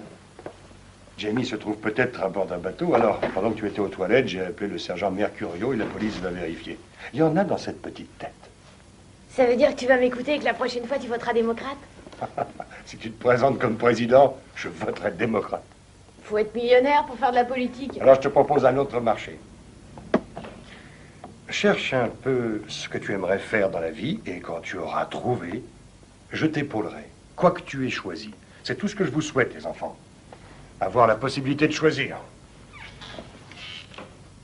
Jamie se trouve peut-être à bord d'un bateau. Alors, pendant que tu étais aux toilettes, j'ai appelé le sergent Mercurio et la police va vérifier. Il y en a dans cette petite tête. Ça veut dire que tu vas m'écouter et que la prochaine fois, tu voteras démocrate? Si tu te présentes comme président, je voterai démocrate. Faut être millionnaire pour faire de la politique. Alors je te propose un autre marché. Cherche un peu ce que tu aimerais faire dans la vie et quand tu auras trouvé, je t'épaulerai. Quoi que tu aies choisi. C'est tout ce que je vous souhaite, les enfants. Avoir la possibilité de choisir.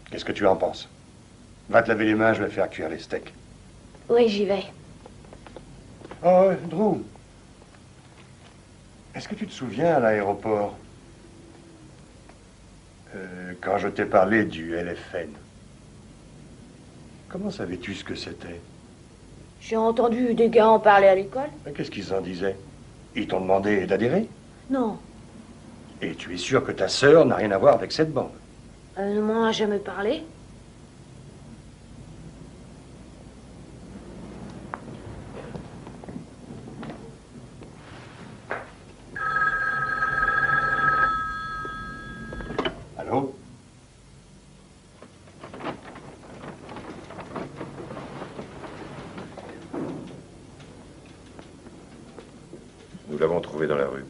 Qu'est-ce que tu en penses? Va te laver les mains, je vais faire cuire les steaks. Oui, j'y vais. Oh, Drew. Est-ce que tu te souviens à l'aéroport, quand je t'ai parlé du LFN, comment savais-tu ce que c'était? J'ai entendu des gars en parler à l'école. Qu'est-ce qu'ils en disaient? Ils t'ont demandé d'adhérer? Non, Et tu es sûr que ta sœur n'a rien à voir avec cette bande? elle ne m'en a jamais parlé. Allô? Nous l'avons trouvée dans la rue.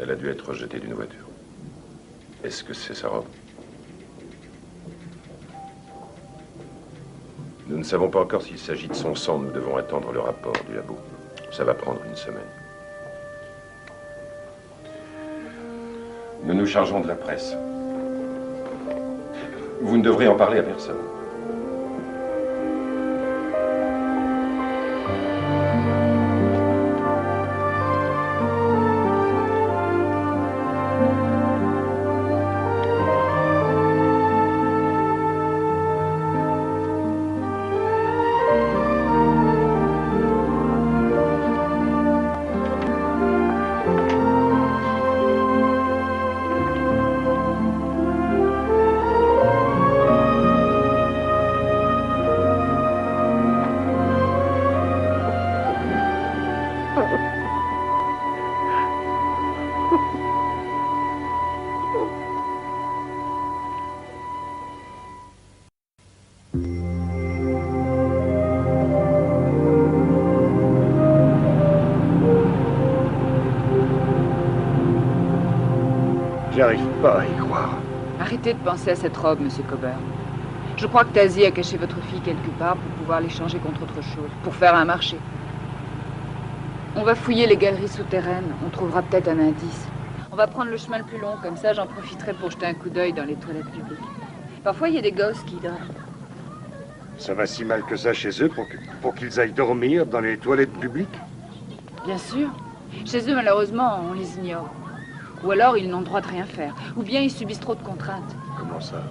Elle a dû être rejetée d'une voiture. Est-ce que c'est sa robe? Nous ne savons pas encore s'il s'agit de son sang. Nous devons attendre le rapport du labo. Ça va prendre une semaine. Nous nous chargeons de la presse. Vous ne devrez en parler à personne. J'arrive pas à y croire. Arrêtez de penser à cette robe, Monsieur Coburn. Je crois que Tazi a caché votre fille quelque part pour pouvoir l'échanger contre autre chose, pour faire un marché. On va fouiller les galeries souterraines, on trouvera peut-être un indice. On va prendre le chemin le plus long, comme ça j'en profiterai pour jeter un coup d'œil dans les toilettes publiques. Parfois il y a des gosses qui dorment. Ça va si mal que ça chez eux pour qu'ils aillent dormir dans les toilettes publiques? Bien sûr. Chez eux, malheureusement, on les ignore. Ou alors ils n'ont le droit de rien faire. Ou bien ils subissent trop de contraintes. Comment ça?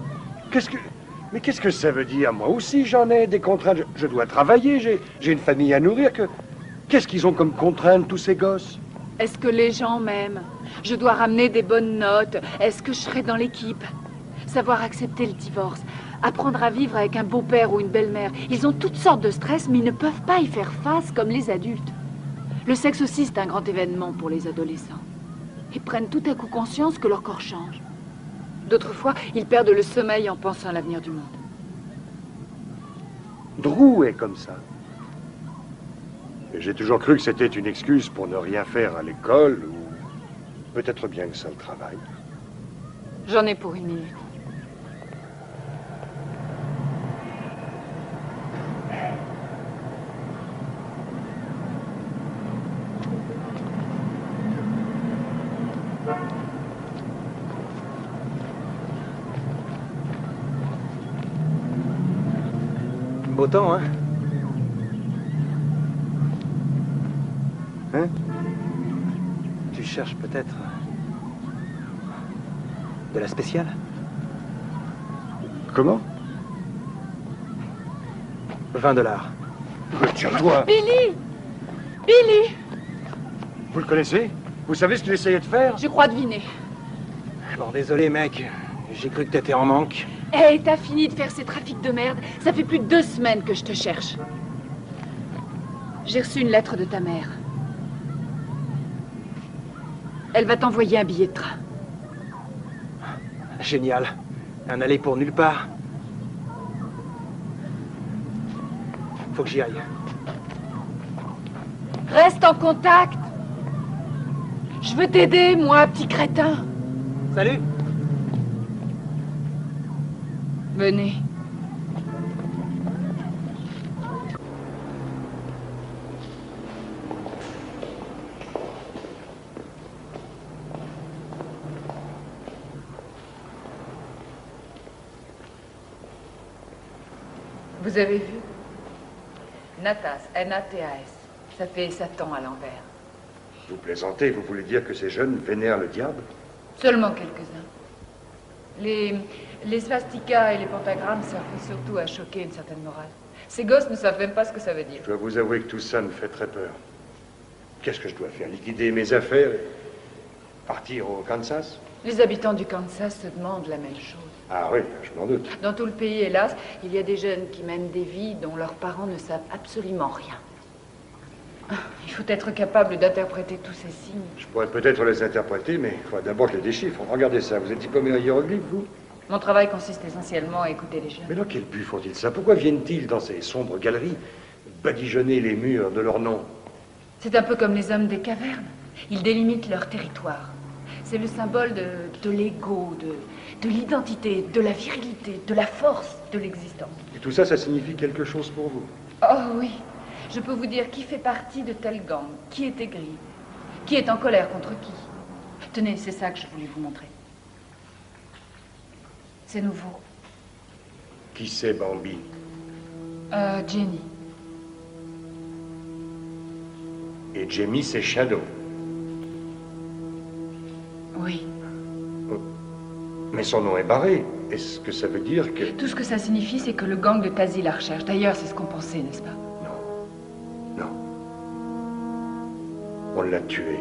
Mais qu'est-ce que ça veut dire? Moi aussi, j'en ai des contraintes. Je dois travailler, j'ai une famille à nourrir. Qu'est-ce qu'ils ont comme contraintes, tous ces gosses? Est-ce que les gens m'aiment? Je dois ramener des bonnes notes. Est-ce que je serai dans l'équipe? Savoir accepter le divorce. Apprendre à vivre avec un beau-père ou une belle-mère. Ils ont toutes sortes de stress, mais ils ne peuvent pas y faire face comme les adultes. Le sexe aussi, c'est un grand événement pour les adolescents. Ils prennent tout à coup conscience que leur corps change. D'autres fois, ils perdent le sommeil en pensant à l'avenir du monde. Drew est comme ça. Et j'ai toujours cru que c'était une excuse pour ne rien faire à l'école, ou peut-être bien que ça le travail. J'en ai pour une minute. Beau temps, hein? Hein? Tu cherches peut-être de la spéciale? Comment? $20. Tiens-toi! Billy! Billy! Vous le connaissez? Vous savez ce qu'il essayait de faire? Je crois deviner. Bon, désolé, mec. J'ai cru que t'étais en manque. Hé, t'as fini de faire ces trafics de merde? Ça fait plus de 2 semaines que je te cherche. J'ai reçu une lettre de ta mère. Elle va t'envoyer un billet de train. Génial. Un aller pour nulle part. Faut que j'y aille. Reste en contact. Je veux t'aider, moi, petit crétin. Salut. Venez. Vous avez vu? Natas, N-A-T-A-S. Ça fait Satan à l'envers. Vous plaisantez, vous voulez dire que ces jeunes vénèrent le diable? Seulement quelques-uns. Les swastikas et les pentagrammes servent surtout à choquer une certaine morale. Ces gosses ne savent même pas ce que ça veut dire. Je dois vous avouer que tout ça me fait très peur. Qu'est-ce que je dois faire? Liquider mes affaires et partir au Kansas? Les habitants du Kansas se demandent la même chose. Ah oui, je m'en doute. Dans tout le pays, hélas, il y a des jeunes qui mènent des vies dont leurs parents ne savent absolument rien. Il faut être capable d'interpréter tous ces signes. Je pourrais peut-être les interpréter, mais il faut d'abord que je les déchiffre. Regardez ça, vous êtes diplômé en hiéroglyphe, vous? Mon travail consiste essentiellement à écouter les jeunes. Mais dans quel but font-ils ça? Pourquoi viennent-ils dans ces sombres galeries badigeonner les murs de leur nom? C'est un peu comme les hommes des cavernes. Ils délimitent leur territoire. C'est le symbole de l'ego, de l'identité, de la virilité, de la force de l'existence. Et tout ça, ça signifie quelque chose pour vous? Oh oui. Je peux vous dire qui fait partie de tel gang, qui est aigri, qui est en colère contre qui. Tenez, c'est ça que je voulais vous montrer. C'est nouveau. Qui c'est Bambi? Jenny. Et Jamie, c'est Shadow. Oui. Mais son nom est barré. Est-ce que ça veut dire que... Tout ce que ça signifie, c'est que le gang de Tazi la recherche. D'ailleurs, c'est ce qu'on pensait, n'est-ce pas? Non. On l'a tué.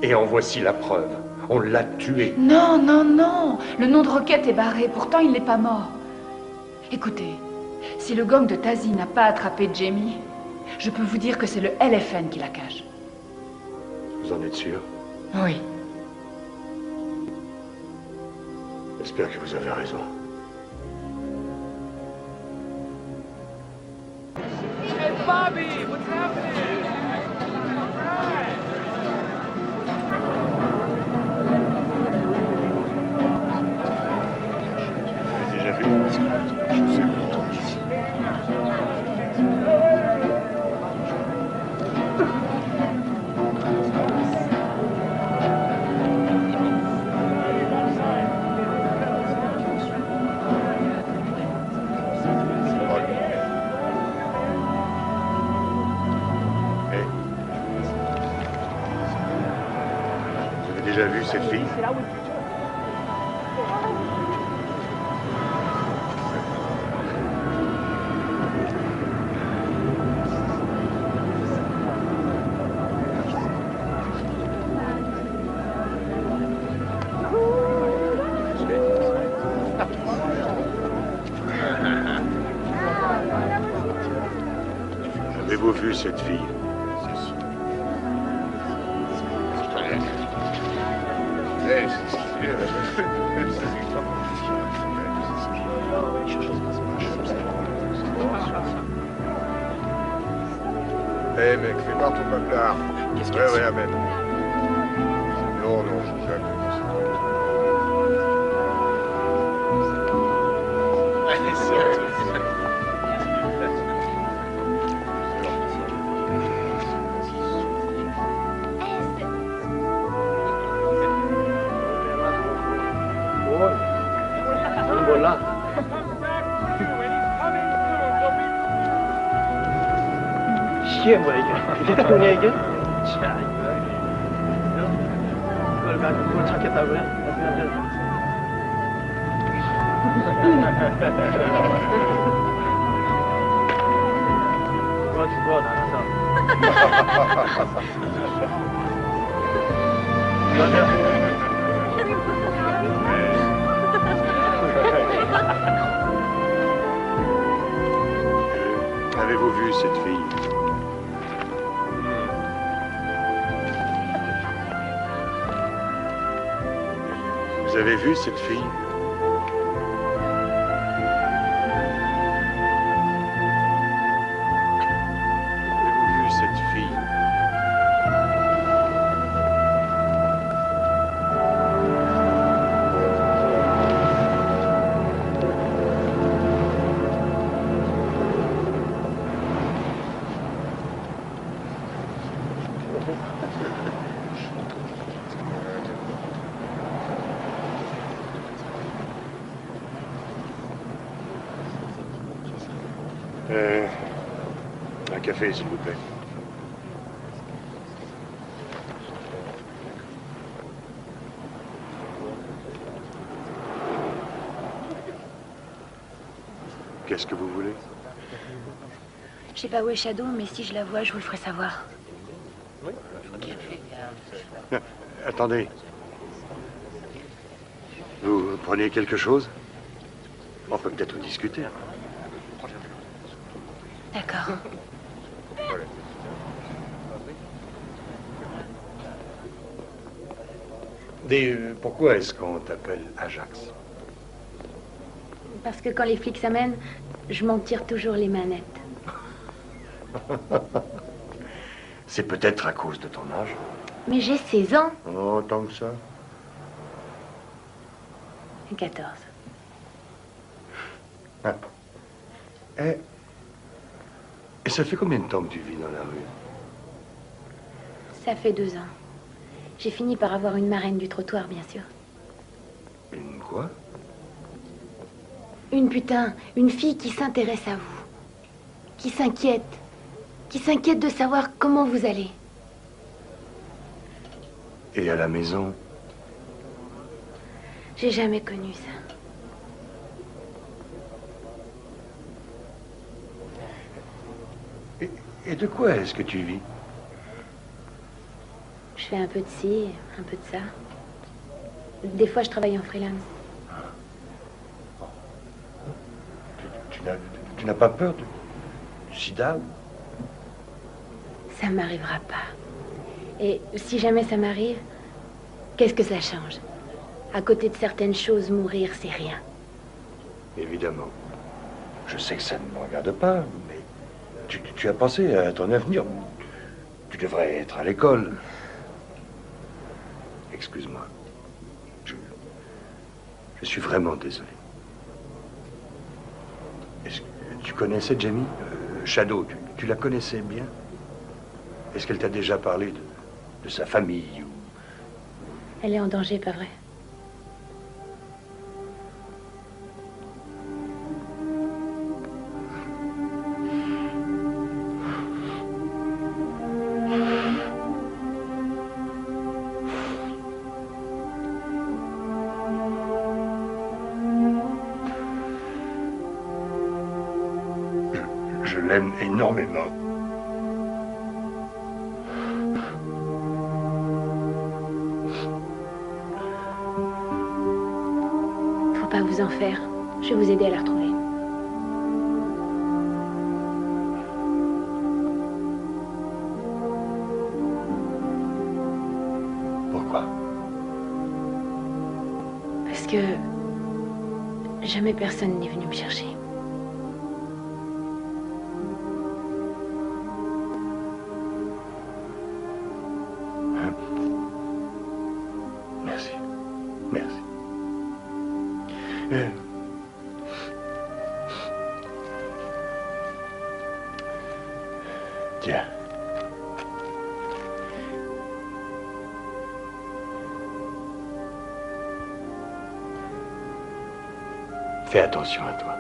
Et en voici la preuve. On l'a tué. Non, non, non. Le nom de Roquette est barré. Pourtant, il n'est pas mort. Écoutez, si le gang de Tazi n'a pas attrapé Jamie, je peux vous dire que c'est le LFN qui la cache. Vous en êtes sûr? Oui. J'espère que vous avez raison. Hey, Bobby, what's happening? J'ai déjà vu. Je sais longtemps ici. Déjà vu cette fille? Avez-vous vu cette fille? Eh mec, fais voir ton paplard. Qu'est-ce qu'il y a? Ouais, amen. Non, non, je rigole. Allez, c'est Voilà. 시에 뭐야 이게? 이게 돈이야 이게? 자, 이걸 가지고 뭘 찾겠다고요? 죽어 Avez-vous vu cette fille? Vous avez vu cette fille? Avez-vous vu cette fille? Un café, s'il vous plaît. Qu'est-ce que vous voulez? Je sais pas où est Shadow, mais si je la vois, je vous le ferai savoir. Attendez. Vous prenez quelque chose? On peut peut-être discuter. D'accord. Pourquoi est-ce qu'on t'appelle Ajax? Parce que quand les flics s'amènent, je m'en tire toujours les mains nettes. C'est peut-être à cause de ton âge. Mais j'ai 16 ans. Oh, tant que ça. 14. Ah. Et ça fait combien de temps que tu vis dans la rue? Ça fait 2 ans. J'ai fini par avoir une marraine du trottoir, bien sûr. Une quoi? Une putain, une fille qui s'intéresse à vous. Qui s'inquiète de savoir comment vous allez. Et à la maison? J'ai jamais connu ça. Et de quoi est-ce que tu vis? Je fais un peu de ci, un peu de ça. Des fois, je travaille en freelance. Tu n'as pas peur du sida? Ça m'arrivera pas. Et si jamais ça m'arrive, qu'est-ce que ça change? À côté de certaines choses, mourir, c'est rien. Évidemment. Je sais que ça ne me regarde pas, mais tu as pensé à ton avenir. Tu devrais être à l'école. Excuse-moi. Je suis vraiment désolé. Est-ce que tu connaissais Jamie? Shadow, tu la connaissais bien? Est-ce qu'elle t'a déjà parlé de sa famille ou... Elle est en danger, pas vrai? Je l'aime énormément. Faut pas vous en faire. Je vais vous aider à la retrouver. Pourquoi? Parce que jamais personne n'est venu me chercher. Merci. Merci. Tiens. Fais attention à toi.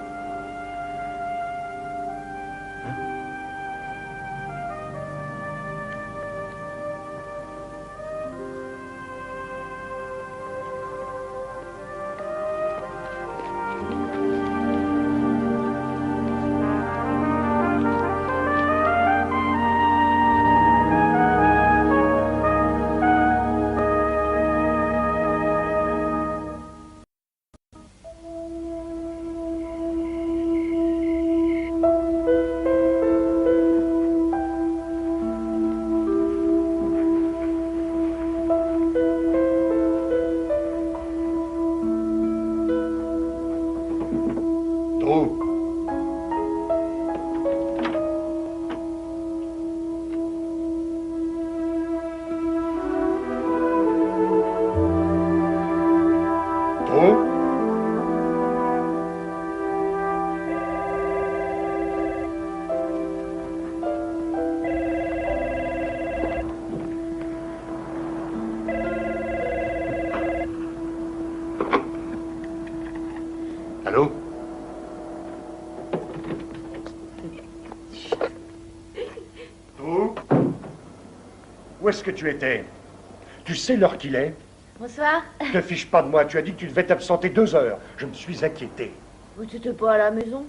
Allô? est-ce que tu étais? Tu sais l'heure qu'il est? Bonsoir. Te fiche pas de moi, tu as dit que tu devais t'absenter 2 heures. Je me suis inquiété. Vous n'étiez pas à la maison?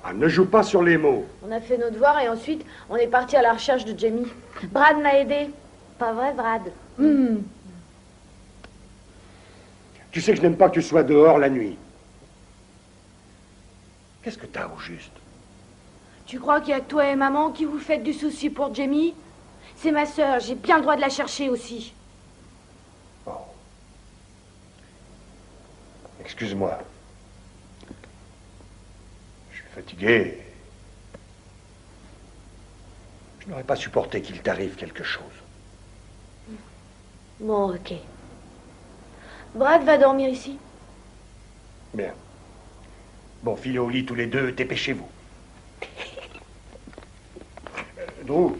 Ah, ne joue pas sur les mots. On a fait nos devoirs et ensuite on est parti à la recherche de Jamie. Brad m'a aidé. Pas vrai, Brad? Tu sais que je n'aime pas que tu sois dehors la nuit. Qu'est-ce que t'as au juste? Tu crois qu'il y a que toi et maman qui vous faites du souci pour Jamie? C'est ma sœur, j'ai bien le droit de la chercher aussi. Excuse-moi. Je suis fatigué. Je n'aurais pas supporté qu'il t'arrive quelque chose. Bon, ok. Brad va dormir ici. Bien. Bon, filez au lit tous les deux, dépêchez-vous. Drew,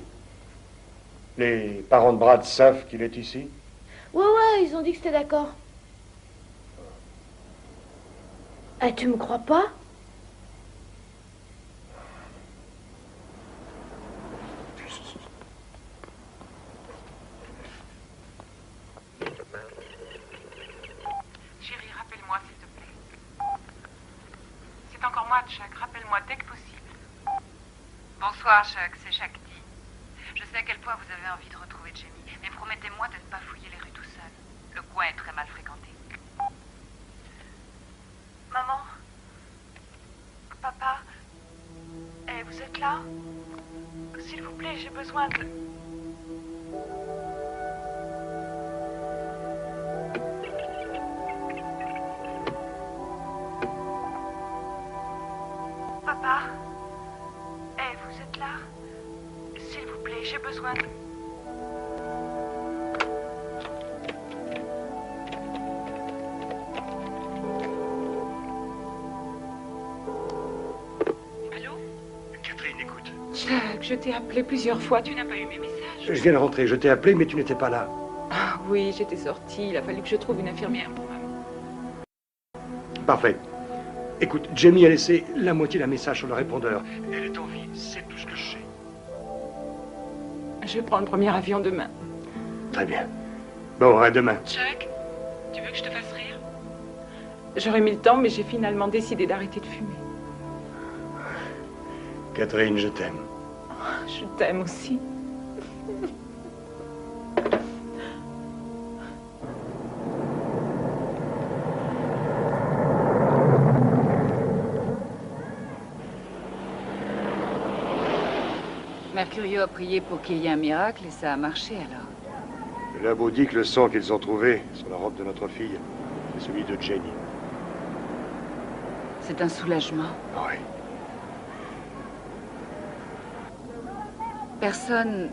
les parents de Brad savent qu'il est ici? Ouais, ils ont dit que c'était d'accord. Ah, tu me crois pas? Chérie, rappelle-moi, s'il te plaît. C'est encore moi, Chuck. Rappelle-moi dès que possible. Bonsoir, Chuck. C'est Shakti. Je sais à quel point vous avez envie de retrouver Jamie, mais promettez-moi de ne pas fouiller les rues tout seul. Le coin est très mal fréquenté. Maman? Papa? Vous êtes là? S'il vous plaît, j'ai besoin de... Papa? Vous êtes là? S'il vous plaît, j'ai besoin de... Chuck, je t'ai appelé plusieurs fois, tu n'as pas eu mes messages. Je viens de rentrer, je t'ai appelé, mais tu n'étais pas là. Ah oui, j'étais sortie, il a fallu que je trouve une infirmière pour maman. Parfait. Écoute, Jamie a laissé la moitié d'un message sur le répondeur. Elle est en vie, c'est tout ce que je sais. Je prends le premier avion demain. Très bien. Bon, à demain. Chuck, tu veux que je te fasse rire? J'aurais mis le temps, mais j'ai finalement décidé d'arrêter de fumer. Catherine, je t'aime. Je t'aime aussi. Mercurio a prié pour qu'il y ait un miracle et ça a marché alors. Le labo dit que le sang qu'ils ont trouvé sur la robe de notre fille, c'est celui de Jenny. C'est un soulagement. Oui. Personne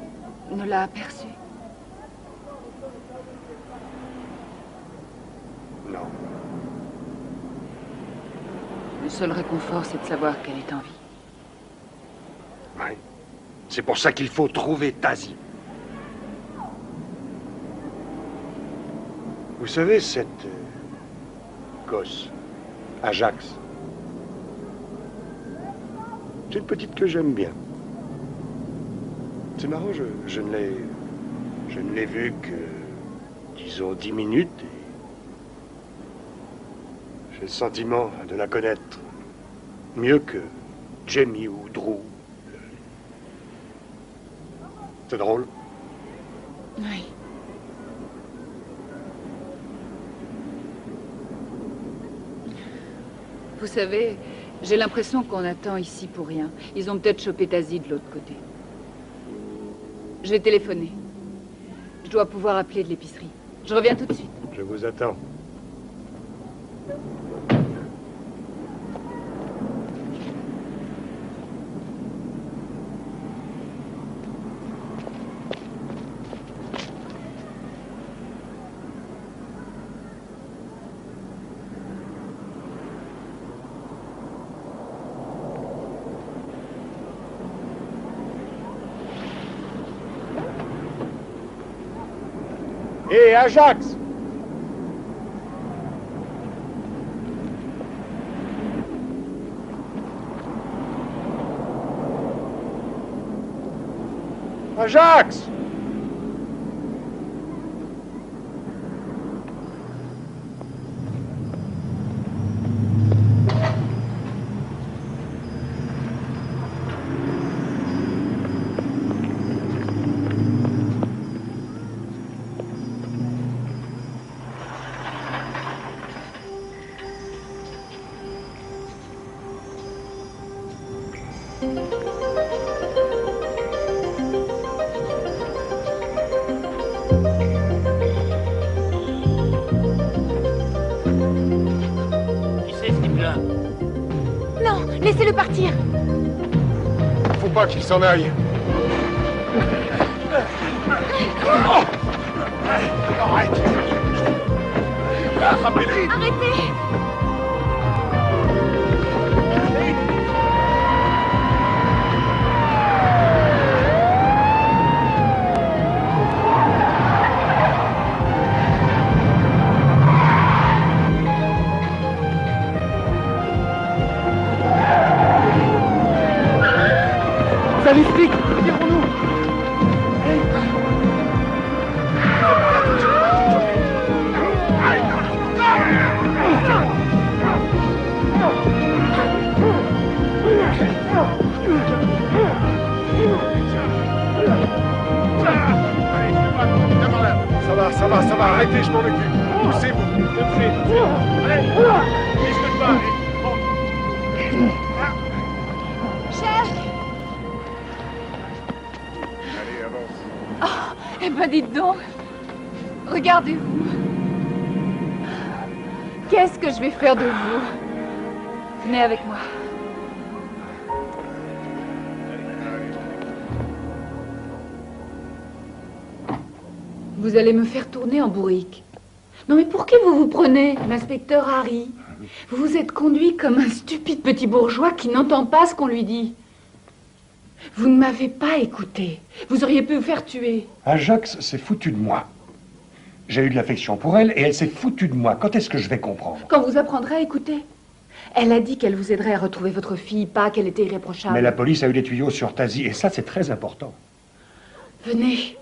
ne l'a aperçu. Non. Le seul réconfort, c'est de savoir qu'elle est en vie. Oui. C'est pour ça qu'il faut trouver Tazi. Vous savez, cette gosse, Ajax, c'est une petite que j'aime bien. C'est marrant, je ne l'ai vue que, disons, 10 minutes. Et j'ai le sentiment de la connaître mieux que Jamie ou Drew. C'est drôle. Oui. Vous savez, j'ai l'impression qu'on attend ici pour rien. Ils ont peut-être chopé Tazi de l'autre côté. Je vais téléphoner. Je dois pouvoir appeler de l'épicerie. Je reviens tout de suite. Je vous attends. Hé, Ajax! Ajax! Qui c'est ce type-là? Non, laissez-le partir. Faut pas qu'il s'en aille. Arrête. Attrapez-le. Arrêtez. Ça l'explique. Tirons-nous. Ça va, arrêtez, je m'en occupe. Poussez-vous. Tout de suite. Allez, risque pas. Cher. Allez, avance. Oh, eh ben dites donc. Regardez-vous. Qu'est-ce que je vais faire de vous? Venez avec moi. Vous allez me faire tourner en bourrique. Non mais pour qui vous vous prenez, l'inspecteur Harry? Vous vous êtes conduit comme un stupide petit bourgeois qui n'entend pas ce qu'on lui dit. Vous ne m'avez pas écouté. Vous auriez pu vous faire tuer. Ajax s'est foutu de moi. J'ai eu de l'affection pour elle et elle s'est foutue de moi. Quand est-ce que je vais comprendre? Quand vous apprendrez à écouter. Elle a dit qu'elle vous aiderait à retrouver votre fille, pas qu'elle était irréprochable. Mais la police a eu des tuyaux sur Tazi et ça, c'est très important. Venez.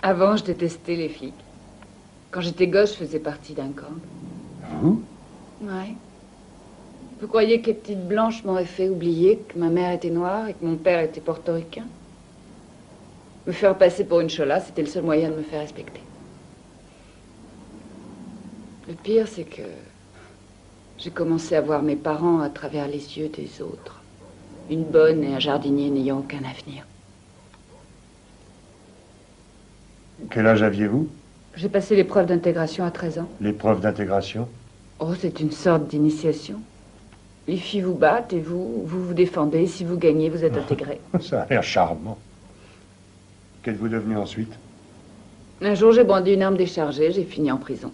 Avant, je détestais les flics. Quand j'étais gosse, je faisais partie d'un gang. Vous? Ouais. Vous croyez que les petites blanches m'auraient fait oublier que ma mère était noire et que mon père était portoricain? Me faire passer pour une chola, c'était le seul moyen de me faire respecter. Le pire, c'est que j'ai commencé à voir mes parents à travers les yeux des autres. Une bonne et un jardinier n'ayant aucun avenir. Quel âge aviez-vous? J'ai passé l'épreuve d'intégration à 13 ans. L'épreuve d'intégration? Oh, c'est une sorte d'initiation. Les filles vous battent et vous défendez. Si vous gagnez, vous êtes intégré. Ça a l'air charmant. Qu'êtes-vous devenu ensuite? Un jour, j'ai brandi une arme déchargée, j'ai fini en prison.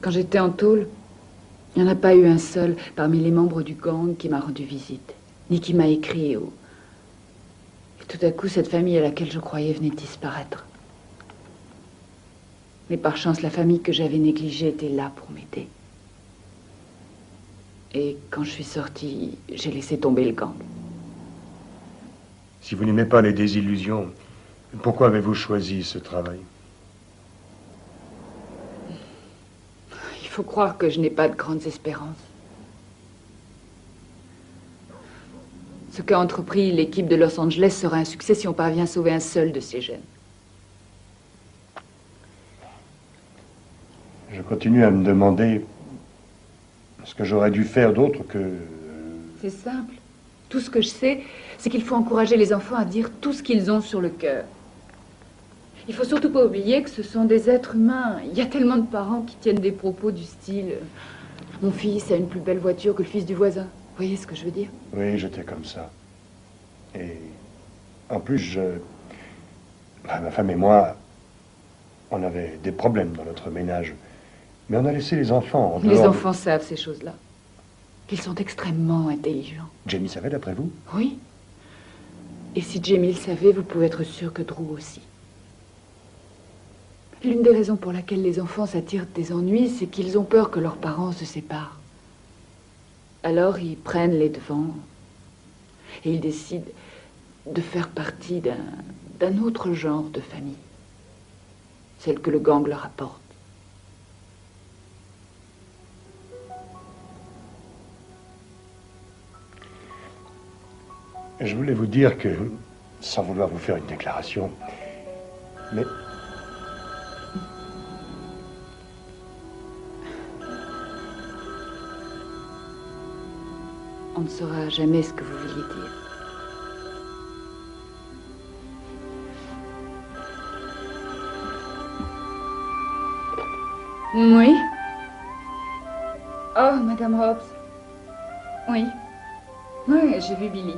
Quand j'étais en tôle, il n'y en a pas eu un seul parmi les membres du gang qui m'a rendu visite, ni qui m'a écrit. Et tout à coup, cette famille à laquelle je croyais venait de disparaître. Mais par chance, la famille que j'avais négligée était là pour m'aider. Et quand je suis sortie, j'ai laissé tomber le gang. Si vous n'aimez pas les désillusions, pourquoi avez-vous choisi ce travail? Il faut croire que je n'ai pas de grandes espérances. Ce qu'a entrepris l'équipe de Los Angeles sera un succès si on parvient à sauver un seul de ces jeunes. Je continue à me demander ce que j'aurais dû faire d'autre que... C'est simple. Tout ce que je sais, c'est qu'il faut encourager les enfants à dire tout ce qu'ils ont sur le cœur. Il faut surtout pas oublier que ce sont des êtres humains. Il y a tellement de parents qui tiennent des propos du style « Mon fils a une plus belle voiture que le fils du voisin ». Vous voyez ce que je veux dire? Oui, j'étais comme ça. Et en plus, ma femme et moi, on avait des problèmes dans notre ménage. Mais on a laissé les enfants en dehors. Les enfants savent ces choses-là. Qu'ils sont extrêmement intelligents. Jamie savait, d'après vous? Oui. Et si Jamie le savait, vous pouvez être sûr que Drew aussi. L'une des raisons pour laquelle les enfants s'attirent des ennuis, c'est qu'ils ont peur que leurs parents se séparent. Alors ils prennent les devants et ils décident de faire partie d'un autre genre de famille. Celle que le gang leur apporte. Je voulais vous dire que sans vouloir vous faire une déclaration, mais... On ne saura jamais ce que vous vouliez dire. Oui. Oh, Madame Hobbs. Oui. Oui, j'ai vu Billy.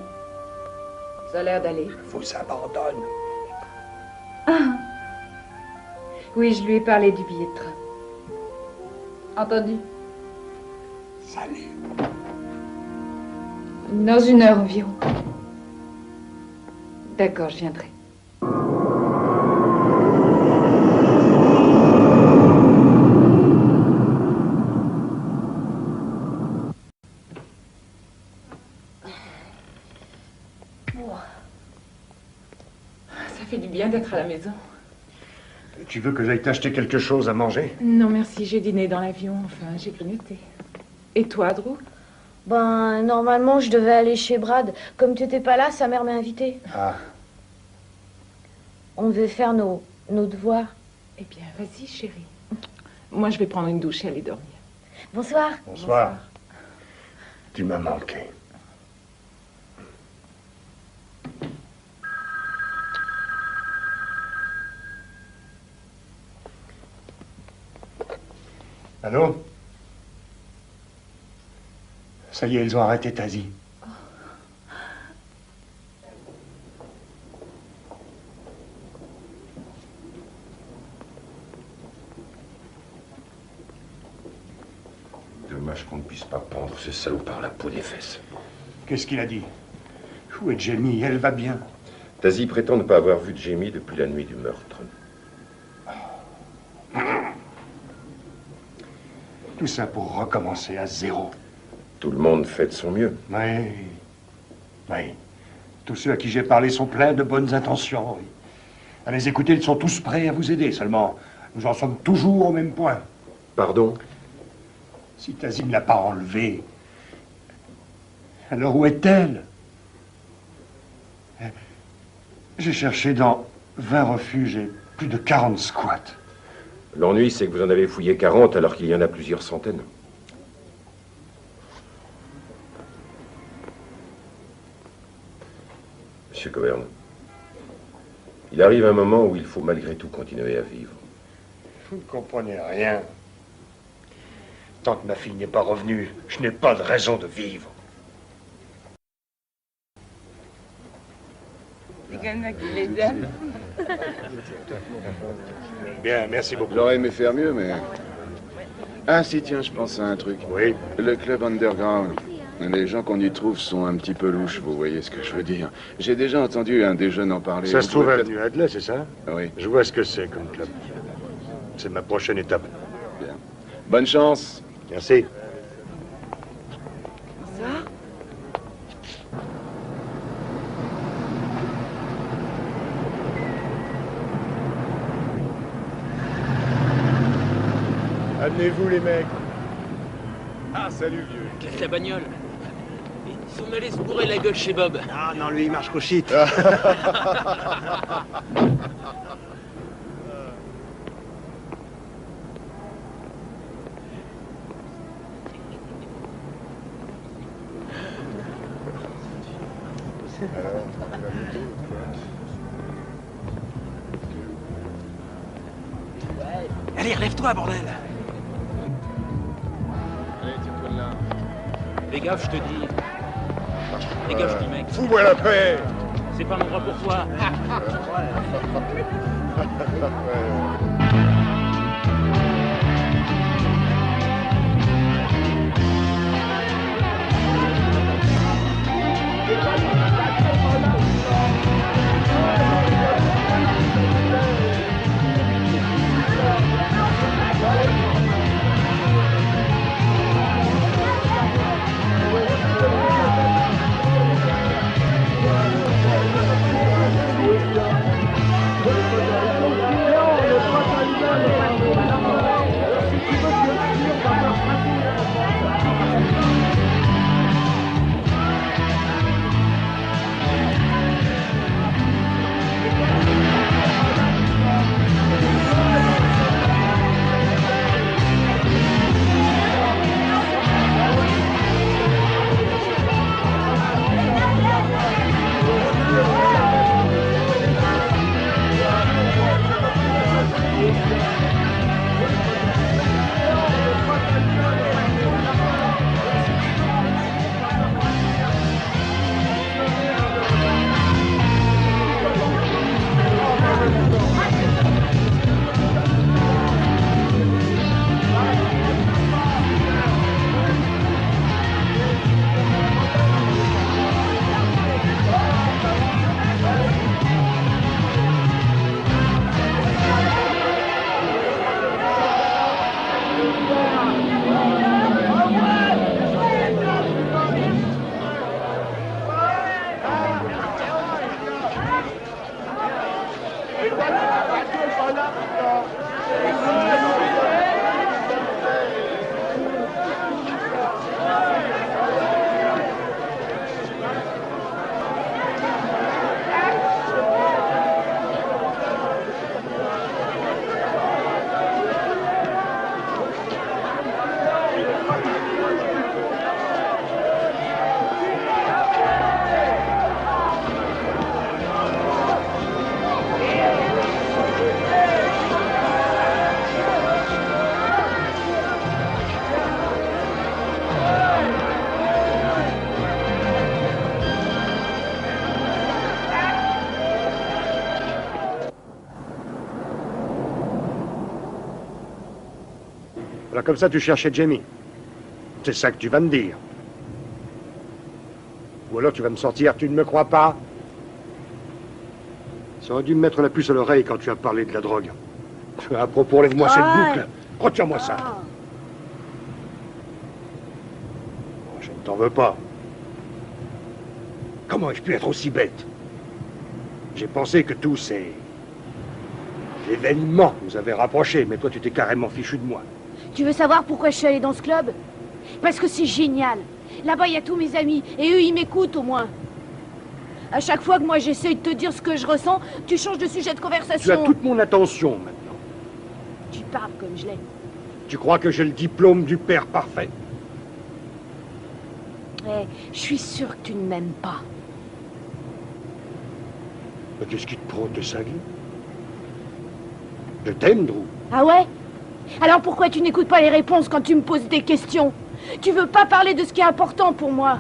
Ça a l'air d'aller. Vous abandonne. Ah. Oui, je lui ai parlé du billet de train. Entendu. Salut. Dans 1 heure environ. D'accord, je viendrai. Ça fait du bien d'être à la maison. Tu veux que j'aille t'acheter quelque chose à manger? Non, merci, j'ai dîné dans l'avion, enfin, j'ai grignoté. Et toi, Drew? Ben, normalement, je devais aller chez Brad. Comme tu n'étais pas là, sa mère m'a invitée. Ah. On devait faire nos devoirs. Eh bien, vas-y, chérie. Moi, je vais prendre une douche et aller dormir. Bonsoir. Bonsoir. Tu m'as manqué. Allô? Ça y est, ils ont arrêté Tazi. Dommage qu'on ne puisse pas prendre ce salaud par la peau des fesses. Qu'est-ce qu'il a dit? Où est Jamie? Elle va bien. Tazi prétend ne pas avoir vu de Jamie depuis la nuit du meurtre. Tout ça pour recommencer à zéro. Tout le monde fait de son mieux. Oui. Oui. Tous ceux à qui j'ai parlé sont pleins de bonnes intentions. Oui. À les écouter, ils sont tous prêts à vous aider. Seulement, nous en sommes toujours au même point. Pardon? Si Tazi ne l'a pas enlevée, alors où est-elle? J'ai cherché dans 20 refuges et plus de 40 squats. L'ennui, c'est que vous en avez fouillé 40 alors qu'il y en a plusieurs centaines. Monsieur Coburn, il arrive un moment où il faut malgré tout continuer à vivre. Vous ne comprenez rien. Tant que ma fille n'est pas revenue, je n'ai pas de raison de vivre. Bien, merci beaucoup. J'aurais aimé faire mieux, mais... Ah si, tiens, je pense à un truc. Oui. Le club underground. Les gens qu'on y trouve sont un petit peu louches, vous voyez ce que je veux dire. J'ai déjà entendu un des jeunes en parler. Ça se trouve à l'avenue Adler, c'est ça? Oui. Je vois ce que c'est comme club. C'est ma prochaine étape. Bien. Bonne chance. Merci. Bonsoir. Amenez-vous les mecs. Ah, salut, vieux. Casse la bagnole. Ils sont allés se bourrer la gueule chez Bob. Ah non, lui, il marche qu'au shit. Allez, relève-toi, bordel. Allez, tire-toi de là. Fais gaffe, je te dis. Fais gaffe, je dis, mec. Fous-moi la paix. C'est pas l'endroit pour toi. Bah, comme ça, tu cherchais Jamie. C'est ça que tu vas me dire. Ou alors tu vas me sortir, tu ne me crois pas? Ça aurait dû me mettre la puce à l'oreille quand tu as parlé de la drogue. À propos, lève-moi cette boucle. Retire-moi ça. Oh, je ne t'en veux pas. Comment ai-je pu être aussi bête? J'ai pensé que tous ces événements nous avaient rapprochés, mais toi, tu t'es carrément fichu de moi. Tu veux savoir pourquoi je suis allée dans ce club? Parce que c'est génial. Là-bas, il y a tous mes amis, et eux, ils m'écoutent au moins. À chaque fois que moi, j'essaye de te dire ce que je ressens, tu changes de sujet de conversation. Tu as toute mon attention, maintenant. Tu parles comme je l'ai. Tu crois que j'ai le diplôme du père parfait? Eh, je suis sûre que tu ne m'aimes pas. Mais qu'est-ce qui te prend de cinglé? Je t'aime, Drew. Ah ouais? Alors pourquoi tu n'écoutes pas les réponses quand tu me poses des questions? Tu veux pas parler de ce qui est important pour moi?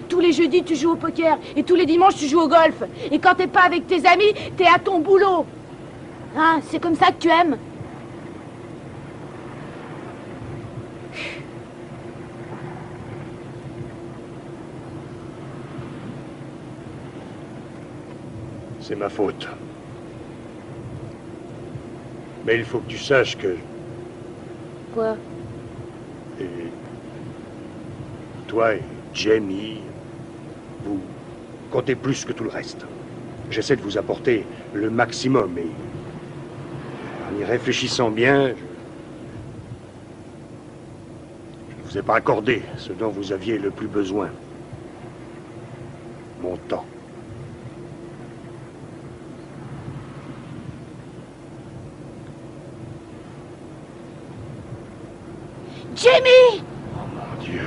Tous les jeudis, tu joues au poker, et tous les dimanches, tu joues au golf. Et quand t'es pas avec tes amis, t'es à ton boulot. Hein, c'est comme ça que tu aimes? C'est ma faute. Mais il faut que tu saches que... Quoi? Et toi et Jamie, vous comptez plus que tout le reste. J'essaie de vous apporter le maximum et en y réfléchissant bien, je ne vous ai pas accordé ce dont vous aviez le plus besoin. Mon temps. Jamie! Oh mon Dieu.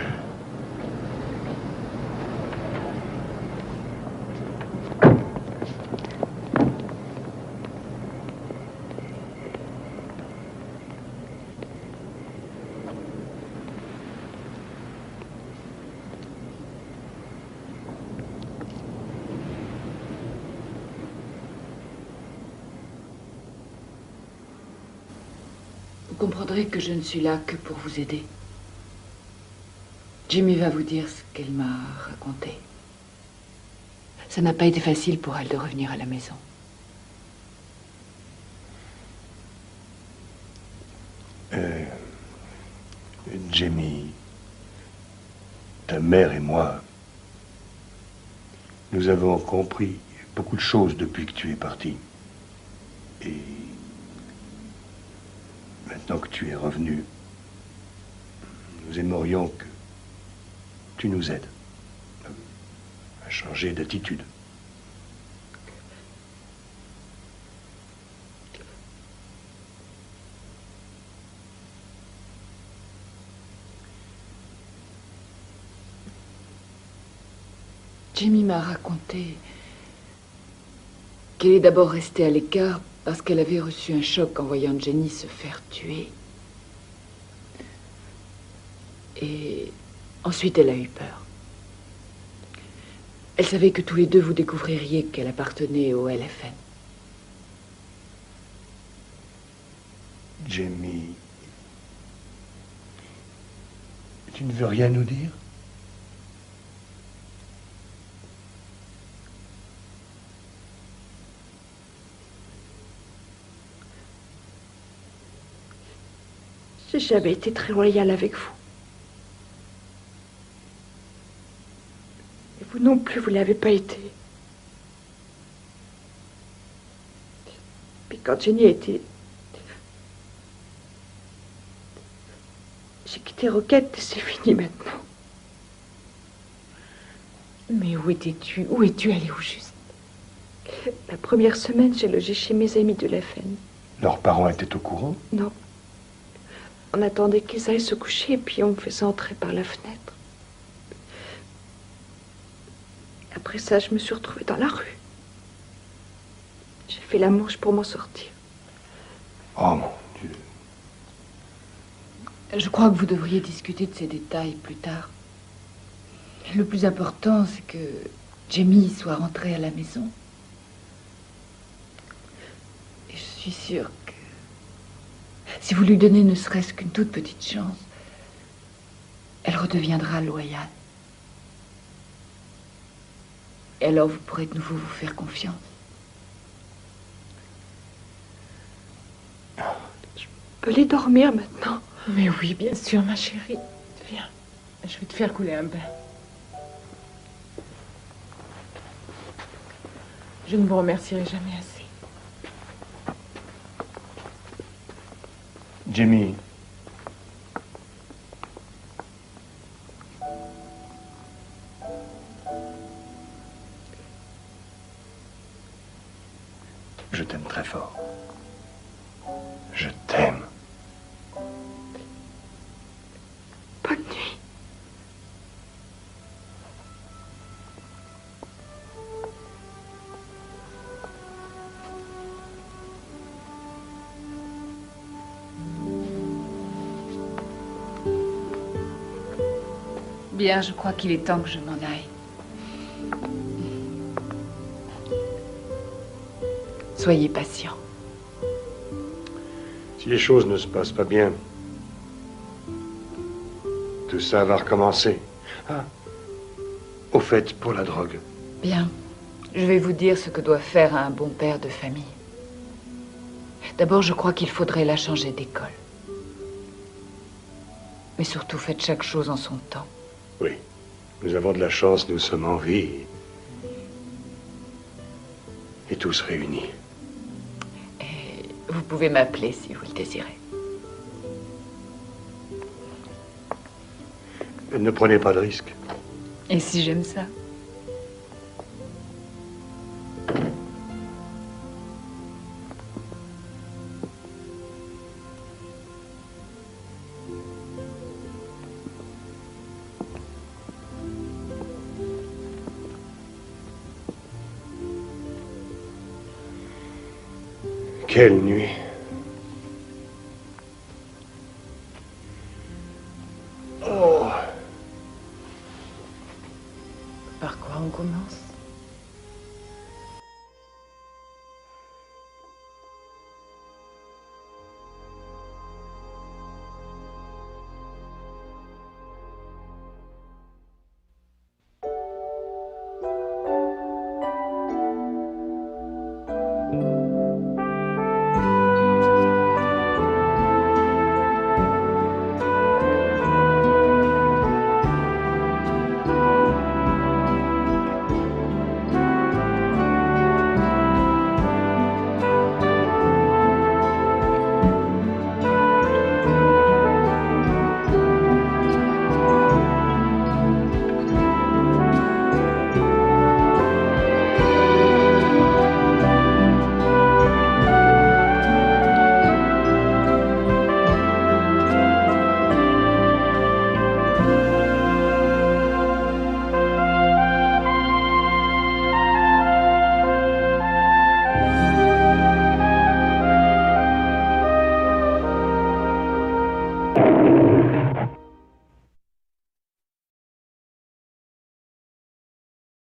Vous comprendrez que je ne suis là que pour vous aider. Jimmy va vous dire ce qu'elle m'a raconté. Ça n'a pas été facile pour elle de revenir à la maison. Jamie, ta mère et moi, nous avons compris beaucoup de choses depuis que tu es parti. Et maintenant que tu es revenu, nous aimerions que tu nous aides à changer d'attitude. Jamie m'a raconté qu'elle est d'abord restée à l'écart parce qu'elle avait reçu un choc en voyant Jenny se faire tuer. Et ensuite, elle a eu peur. Elle savait que tous les deux vous découvririez qu'elle appartenait au LFN. Jamie, tu ne veux rien nous dire? J'ai jamais été très loyale avec vous. Et vous non plus, vous l'avez pas été. Puis quand Jenny a été... J'ai quitté Roquette et c'est fini maintenant. Mais où étais-tu? Où es-tu allé au juste? La première semaine, j'ai logé chez mes amis de l'FN. Leurs parents étaient au courant? Non. On attendait qu'ils aillent se coucher et puis on me faisait entrer par la fenêtre. Après ça, je me suis retrouvée dans la rue. J'ai fait la manche pour m'en sortir. Oh mon Dieu. Je crois que vous devriez discuter de ces détails plus tard. Le plus important, c'est que Jamie soit rentrée à la maison. Et je suis sûre que Si vous lui donnez ne serait-ce qu'une toute petite chance, elle redeviendra loyale. Et alors vous pourrez de nouveau vous faire confiance. Je peux aller dormir maintenant? Mais oui, bien sûr, ma chérie. Viens, je vais te faire couler un bain. Je ne vous remercierai jamais assez. Jimmy. Je t'aime très fort. Je t'aime. Bonne nuit. Bien, je crois qu'il est temps que je m'en aille. Soyez patient. Si les choses ne se passent pas bien, tout ça va recommencer. Ah, au fait, pour la drogue. Bien, je vais vous dire ce que doit faire un bon père de famille. D'abord, je crois qu'il faudrait la changer d'école. Mais surtout, faites chaque chose en son temps. Oui, nous avons de la chance, nous sommes en vie. Et tous réunis. Vous pouvez m'appeler si vous le désirez. Ne prenez pas de risques. Et si j'aime ça? Quelle nuit. Oh. Par quoi on commence?